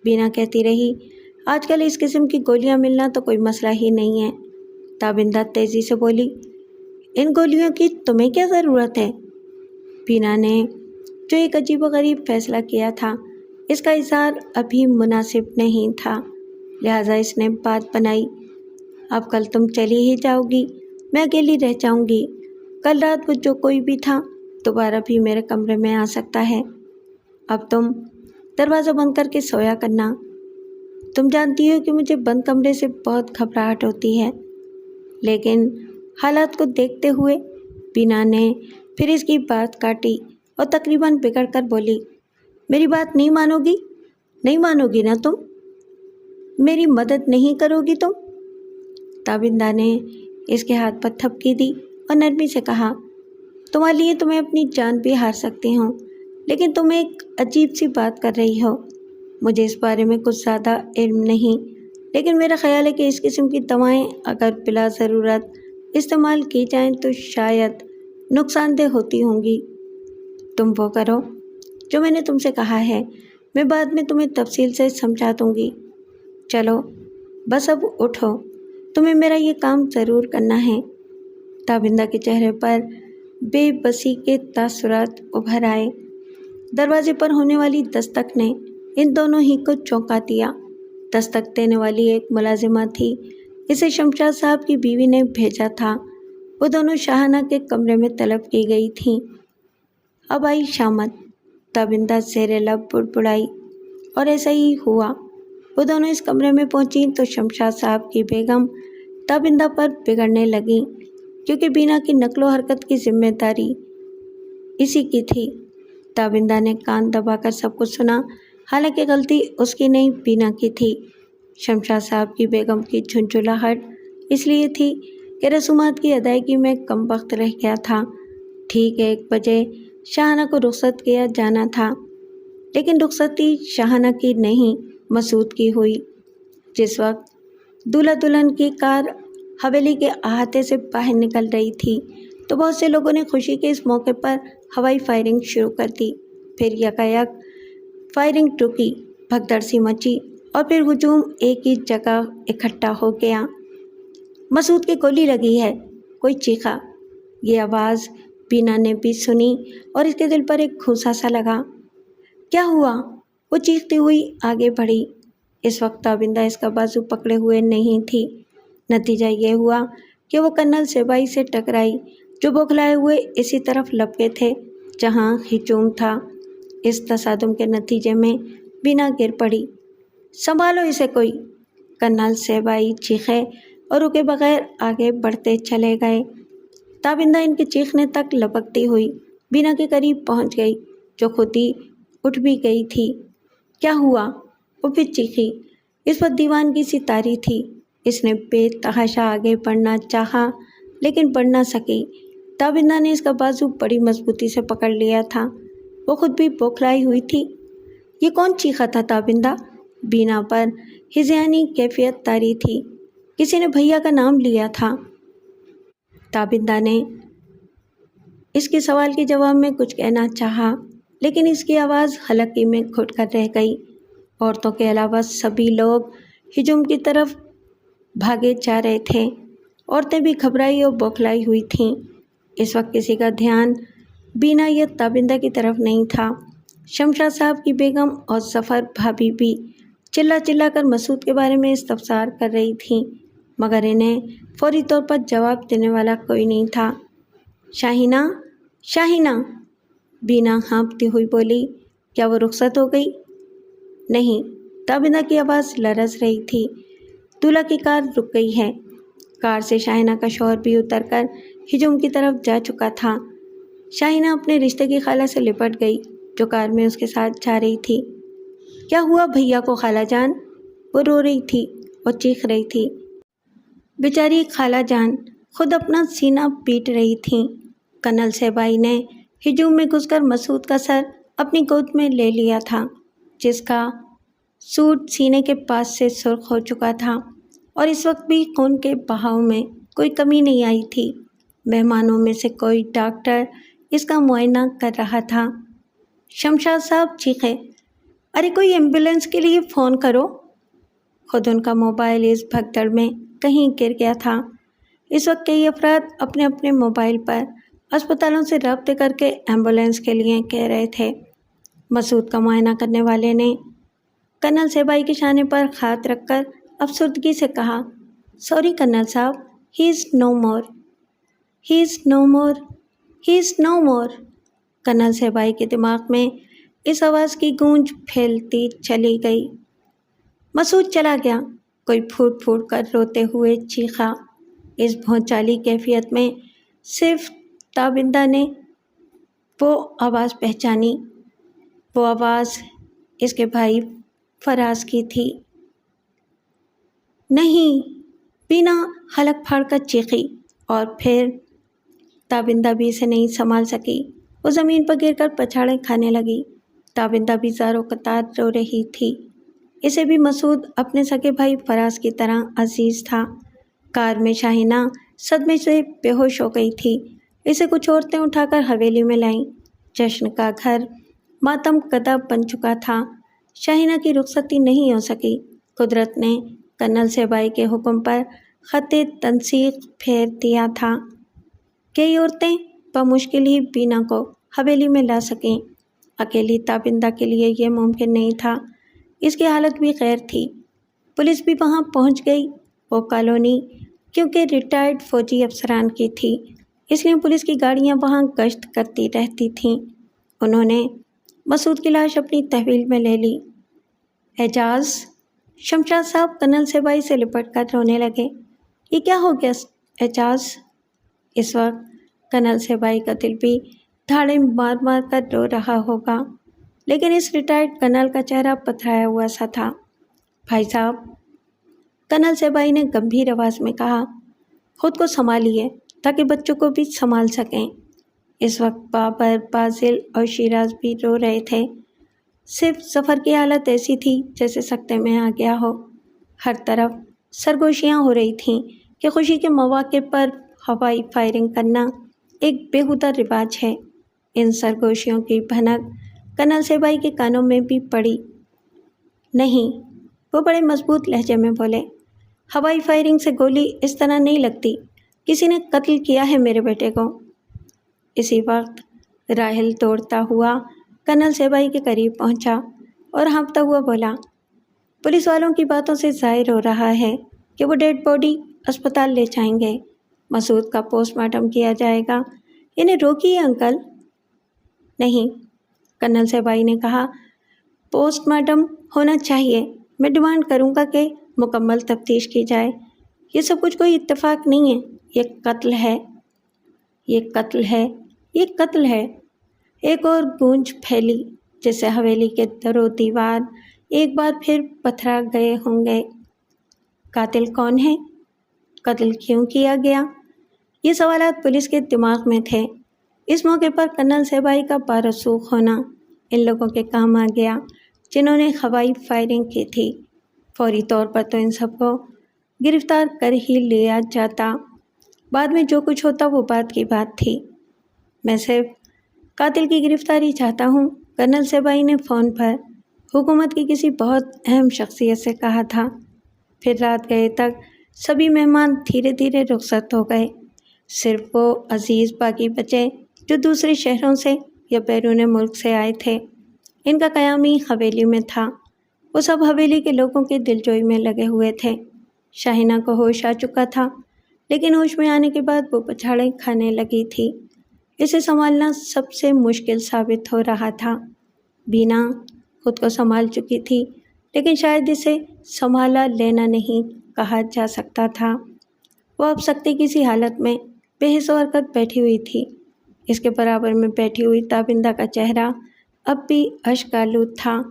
بینا کہتی رہی، آج کل اس قسم کی گولیاں ملنا تو کوئی مسئلہ ہی نہیں ہے۔ تابندہ تیزی سے بولی، ان گولیوں کی تمہیں کیا ضرورت ہے؟ بینا نے جو ایک عجیب و غریب فیصلہ کیا تھا، اس کا اظہار ابھی مناسب نہیں تھا، لہٰذا اس نے بات بنائی، اب کل تم چلی ہی جاؤ گی، میں اکیلی رہ جاؤں گی۔ کل رات کو جو کوئی بھی تھا دوبارہ بھی میرے کمرے میں آ سکتا ہے۔ اب تم دروازہ بند کر کے سویا کرنا۔ تم جانتی ہو کہ مجھے بند کمرے سے بہت گھبراہٹ ہوتی ہے۔ لیکن حالات کو دیکھتے ہوئے بینا نے پھر اس کی بات کاٹی اور تقریباً بگڑ کر بولی، میری بات نہیں مانو گی؟ نہیں مانو گی نا تم؟ میری مدد نہیں کرو گی تم؟ تابندہ نے اس کے ہاتھ پر تھپکی دی اور نرمی سے کہا، تمہارے لیے تو میں اپنی جان بھی ہار سکتی ہوں، لیکن تم ایک عجیب سی بات کر رہی ہو۔ مجھے اس بارے میں کچھ زیادہ علم نہیں، لیکن میرا خیال ہے کہ اس قسم کی دوائیں اگر بلا ضرورت استعمال کی جائیں تو شاید نقصان دہ ہوتی ہوں گی۔ تم وہ کرو جو میں نے تم سے کہا ہے، میں بعد میں تمہیں تفصیل سے سمجھا دوں گی۔ چلو بس اب اٹھو، تمہیں میرا یہ کام ضرور کرنا ہے۔ تابندہ کے چہرے پر بے بسی کے تاثرات ابھر آئے۔ دروازے پر ہونے والی دستک نے ان دونوں ہی کو چونکا دیا۔ دستک دینے والی ایک ملازمہ تھی، اسے شمشاد صاحب کی بیوی نے بھیجا تھا۔ وہ دونوں شاہانہ کے کمرے میں طلب کی گئی تھیں۔ اب آئی شامت، تابندہ زیر لب بڑبڑائی، اور ایسا ہی ہوا۔ وہ دونوں اس کمرے میں پہنچیں تو شمشاد صاحب کی بیگم تابندہ پر بگڑنے لگیں، کیونکہ بینا کی نقل و حرکت کی ذمہ داری اسی کی تھی۔ تابندہ نے کان دبا کر سب کچھ سنا، حالانکہ غلطی اس کی نہیں بینا کی تھی۔ شمشاد صاحب کی بیگم کی جھنجھلاہٹ اس لیے تھی کہ رسومات کی ادائیگی میں کم وقت رہ گیا تھا۔ ٹھیک 1 بجے شاہانہ کو رخصت کیا جانا تھا، لیکن رخصتی شاہانہ کی نہیں مسعود کی ہوئی۔ جس وقت دولہا دلہن کی کار حویلی کے احاطے سے باہر نکل رہی تھی تو بہت سے لوگوں نے خوشی کے اس موقع پر ہوائی فائرنگ شروع کر دی۔ پھر یکایک فائرنگ رکی، بھگدڑ سی مچی، اور پھر ہجوم ایک ہی جگہ اکٹھا ہو گیا۔ مسعود کی گولی لگی ہے، کوئی چیخا۔ یہ آواز بینا نے بھی سنی اور اس کے دل پر ایک گھوسا سا لگا۔ کیا ہوا؟ وہ چیختی ہوئی آگے بڑھی۔ اس وقت تابندہ اس کا بازو پکڑے ہوئے نہیں تھی۔ نتیجہ یہ ہوا کہ وہ کرنل سیبائی سے ٹکرائی، جو بوکھلائے ہوئے اسی طرف لپکے تھے جہاں ہجوم تھا۔ اس تصادم کے نتیجے میں بینا گر پڑی۔ سنبھالو اسے کوئی، کرنل سیبائی چیخے اور رکے بغیر آگے بڑھتے چلے گئے۔ تابندہ ان کے چیخنے تک لپکتی ہوئی بینا کے قریب پہنچ گئی، جو خود ہی اٹھ بھی گئی تھی۔ کیا ہوا؟ وہ پھر چیخی۔ اس پر دیوان کی سی تاری تھی۔ اس نے بے تحاشا آگے بڑھنا چاہا لیکن بڑھ نہ سکی۔ تابندہ نے اس کا بازو بڑی مضبوطی سے پکڑ لیا تھا۔ وہ خود بھی بوکھلائی ہوئی تھی۔ یہ کون چیخا تھا تابندہ؟ بینا پر ہذیانی کیفیت طاری تھی۔ کسی نے بھیا کا نام لیا تھا۔ تابندہ نے اس کے سوال کے جواب میں کچھ کہنا چاہا، لیکن اس کی آواز حلقے میں گھٹ کر رہ گئی۔ عورتوں کے علاوہ سبھی لوگ ہجوم کی طرف بھاگے جا رہے تھے۔ عورتیں بھی گھبرائی اور بوکھلائی ہوئی تھیں۔ اس وقت کسی کا دھیان بینا یا تابندہ کی طرف نہیں تھا۔ شمشاد صاحب کی بیگم اور ظفر بھابھی بھی چلا چلا کر مسعود کے بارے میں استفسار کر رہی تھیں، مگر انہیں فوری طور پر جواب دینے والا کوئی نہیں تھا۔ شاہینہ، شاہینہ، بینا ہانپتی ہوئی بولی، کیا وہ رخصت ہو گئی؟ نہیں، تابندہ کی آواز لرز رہی تھی۔ دولہا کی کار رک گئی ہے۔ کار سے شاہینہ کا شوہر بھی اتر کر ہجوم کی طرف جا چکا تھا۔ شاہینہ اپنے رشتے کی خالہ سے لپٹ گئی، جو کار میں اس کے ساتھ جا رہی تھی۔ کیا ہوا بھیا کو خالہ جان؟ وہ رو رہی تھی اور چیخ رہی تھی۔ بیچاری خالہ جان خود اپنا سینہ پیٹ رہی تھیں۔ کرنل سیبائی نے ہجوم میں گھس کر مسعود کا سر اپنی گود میں لے لیا تھا، جس کا سوٹ سینے کے پاس سے سرخ ہو چکا تھا اور اس وقت بھی خون کے بہاؤ میں کوئی کمی نہیں آئی تھی۔ مہمانوں میں سے کوئی ڈاکٹر اس کا معائنہ کر رہا تھا۔ شمشاد صاحب چیخے، ارے کوئی ایمبولینس کے لیے فون کرو۔ خود ان کا موبائل اس بھگدڑ میں کہیں گر گیا تھا۔ اس وقت کئی افراد اپنے اپنے موبائل پر اسپتالوں سے رابطے کر کے ایمبولینس کے لیے کہہ رہے تھے۔ مسعود کا معائنہ کرنے والے نے کرنل صہبائی کے شانے پر ہاتھ رکھ کر افسردگی سے کہا، سوری کرنل صاحب، ہی از نو مور، ہی از نو مور، ہی از نو مور۔ کرنل صہبائی کے دماغ میں اس آواز کی گونج پھیلتی چلی گئی۔ مسعود چلا گیا، کوئی پھوٹ پھوٹ کر روتے ہوئے چیخا۔ اس بھونچالی کیفیت میں صرف تابندہ نے وہ آواز پہچانی۔ وہ آواز اس کے بھائی فراز کی تھی۔ نہیں! بینا حلق پھاڑ کر چیخی اور پھر تابندہ بھی اسے نہیں سنبھال سکی۔ وہ زمین پر گر کر پچھاڑیں کھانے لگی۔ تابندہ بھی زاروں قطار رو رہی تھی۔ اسے بھی مسعود اپنے سگے بھائی فراز کی طرح عزیز تھا۔ کار میں شاہینہ صدمے سے بے ہوش ہو گئی تھی۔ اسے کچھ عورتیں اٹھا کر حویلی میں لائیں۔ جشن کا گھر ماتم کدہ بن چکا تھا۔ شاہینہ کی رخصتی نہیں ہو سکی۔ قدرت نے کرنل صہبائی کے حکم پر خط تنسیق پھیر دیا تھا کہ یہ عورتیں بمشکل ہی بینا کو حویلی میں لا سکیں۔ اکیلی تابندہ کے لیے یہ ممکن نہیں تھا۔ اس کی حالت بھی غیر تھی۔ پولیس بھی وہاں پہنچ گئی۔ وہ کالونی کیونکہ ریٹائرڈ فوجی افسران کی تھی، اس لیے پولیس کی گاڑیاں وہاں گشت کرتی رہتی تھیں۔ انہوں نے مسعود کی لاش اپنی تحویل میں لے لی۔ اعجاز! شمشاد صاحب کرنل صہبائی سے لپٹ کر رونے لگے۔ یہ کیا ہو گیا اعجاز؟ اس وقت کرنل صہبائی کا دل بھی دھاڑیں مار مار کر رو رہا ہوگا، لیکن اس ریٹائرڈ کرنل کا چہرہ پتھرایا ہوا سا تھا۔ بھائی صاحب، کرنل صہبائی نے گمبھیر آواز میں کہا، خود کو سنبھالیے تاکہ بچوں کو بھی سنبھال سکیں۔ اس وقت بابر، بازل اور شیراز بھی رو رہے تھے۔ صرف ظفر کی حالت ایسی تھی جیسے سکتے میں آ گیا ہو۔ ہر طرف سرگوشیاں ہو رہی تھیں کہ خوشی کے مواقع پر ہوائی فائرنگ کرنا ایک بیہودہ رواج ہے۔ ان سرگوشیوں کی بھنک کرنل صہبائی کے کانوں میں بھی پڑی۔ نہیں، وہ بڑے مضبوط لہجے میں بولے، ہوائی فائرنگ سے گولی اس طرح نہیں لگتی، کسی نے قتل کیا ہے میرے بیٹے کو۔ اسی وقت راہل دوڑتا ہوا کرنل صہبائی کے قریب پہنچا اور ہانپتا ہوا بولا، پولیس والوں کی باتوں سے ظاہر ہو رہا ہے کہ وہ ڈیڈ باڈی اسپتال لے جائیں گے، مسعود کا پوسٹ مارٹم کیا جائے گا، انہیں روکیے انکل۔ نہیں، کرنل صہبائی نے کہا، پوسٹ مارٹم ہونا چاہیے، میں ڈیمانڈ کروں گا کہ مکمل تفتیش کی جائے۔ یہ سب کچھ کوئی اتفاق نہیں ہے، یہ قتل ہے، یہ قتل ہے، یہ قتل ہے۔ ایک اور گونج پھیلی جس سے حویلی کے در و دیوار ایک بار پھر پتھرا گئے ہوں گے۔ قاتل کون ہے؟ قتل کیوں کیا گیا؟ یہ سوالات پولیس کے دماغ میں تھے۔ اس موقع پر کرنل صہبائی کا بارسوخ ہونا ان لوگوں کے کام آ گیا جنہوں نے ہوائی فائرنگ کی تھی۔ فوری طور پر تو ان سب کو گرفتار کر ہی لیا جاتا، بعد میں جو کچھ ہوتا وہ بعد کی بات تھی۔ میں صرف قاتل کی گرفتاری چاہتا ہوں، کرنل صہبائی نے فون پر حکومت کی کسی بہت اہم شخصیت سے کہا تھا۔ پھر رات گئے تک سبھی مہمان دھیرے دھیرے رخصت ہو گئے، صرف وہ عزیز باقی بچے جو دوسرے شہروں سے یا بیرون ملک سے آئے تھے۔ ان کا قیام ہی حویلی میں تھا۔ وہ سب حویلی کے لوگوں کی دلجوئی میں لگے ہوئے تھے۔ شاہینہ کو ہوش آ چکا تھا، لیکن ہوش میں آنے کے بعد وہ پچھاڑیں کھانے لگی تھی۔ اسے سنبھالنا سب سے مشکل ثابت ہو رہا تھا۔ بینا خود کو سنبھال چکی تھی، لیکن شاید اسے سنبھالا لینا نہیں کہا جا سکتا تھا۔ وہ اب سکتے کی سی حالت میں بے حس و حرکت بیٹھی ہوئی تھی۔ اس کے برابر میں بیٹھی ہوئی تابندہ کا چہرہ اب بھی اشک آلود تھا۔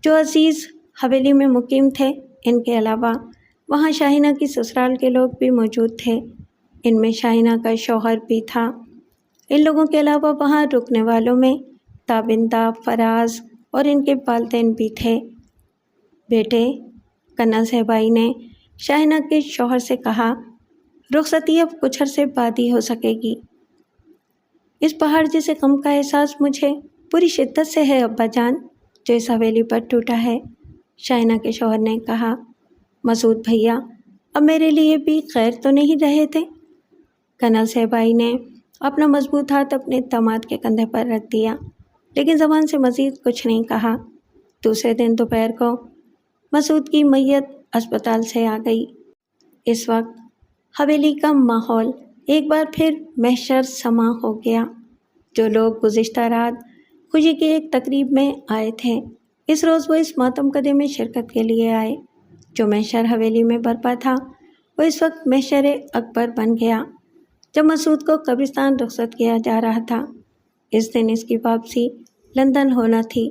جو عزیز حویلی میں مقیم تھے، ان کے علاوہ وہاں شاہینہ کی سسرال کے لوگ بھی موجود تھے۔ ان میں شاہینہ کا شوہر بھی تھا۔ ان لوگوں کے علاوہ وہاں رکنے والوں میں تابندہ، فراز اور ان کے والدین بھی تھے۔ بیٹے، کنال صاحبائی نے شاہینہ کے شوہر سے کہا، رخصتی اب کچھ عرصے بعد ہی ہو سکے گی۔ اس پہاڑ جیسے غم کا احساس مجھے پوری شدت سے ہے ابا جان، جو اس حویلی پر ٹوٹا ہے۔ شاہینہ کے شوہر نے کہا، مسعود بھیا اب میرے لیے بھی خیر تو نہیں رہے تھے؟ کنال صاحبائی نے اپنا مضبوط ہاتھ اپنے داماد کے کندھے پر رکھ دیا، لیکن زبان سے مزید کچھ نہیں کہا۔ دوسرے دن دوپہر کو مسعود کی میت اسپتال سے آ گئی۔ اس وقت حویلی کا ماحول ایک بار پھر محشر سما ہو گیا۔ جو لوگ گزشتہ رات خوشی کی ایک تقریب میں آئے تھے، اس روز وہ اس ماتم کدے میں شرکت کے لیے آئے۔ جو محشر حویلی میں برپا تھا، وہ اس وقت محشر اکبر بن گیا۔ جب مسعود کو قبرستان رخصت کیا جا رہا تھا، اس دن اس کی واپسی لندن ہونا تھی،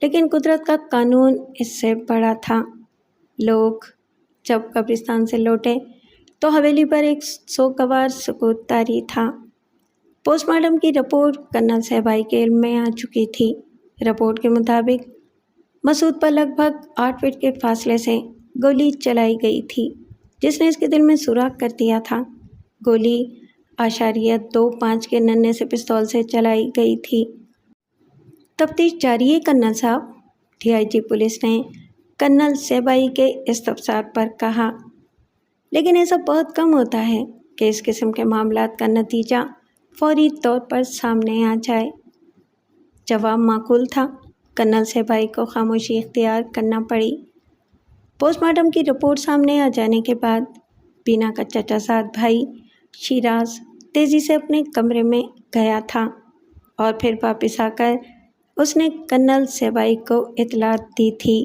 لیکن قدرت کا قانون اس سے بڑا تھا۔ لوگ جب قبرستان سے لوٹے تو حویلی پر ایک سوگوار سکوت طاری تھا۔ پوسٹ مارٹم کی رپورٹ کنال صاحبائی کے علم میں آ چکی تھی۔ رپورٹ کے مطابق مسعود پر لگ بھگ 8 فٹ کے فاصلے سے گولی چلائی گئی تھی، جس نے اس کے دل میں سوراخ کر دیا تھا۔ گولی 0.25 کے ننھے سے پستول سے چلائی گئی تھی۔ تفتیش جاری ہے کنال صاحب، DIG پولیس نے کنال صاحبائی کے استفسار پر کہا، لیکن ایسا بہت کم ہوتا ہے کہ اس قسم کے معاملات کا نتیجہ فوری طور پر سامنے آ جائے۔ جواب معقول تھا۔ کنال صاحبائی کو خاموشی اختیار کرنا پڑی۔ پوسٹ مارٹم کی رپورٹ سامنے آ جانے کے بعد بینا کا چچا زاد بھائی شیراز تیزی سے اپنے کمرے میں گیا تھا اور پھر واپس آ کر اس نے کنال صاحبائی کو اطلاع دی تھی۔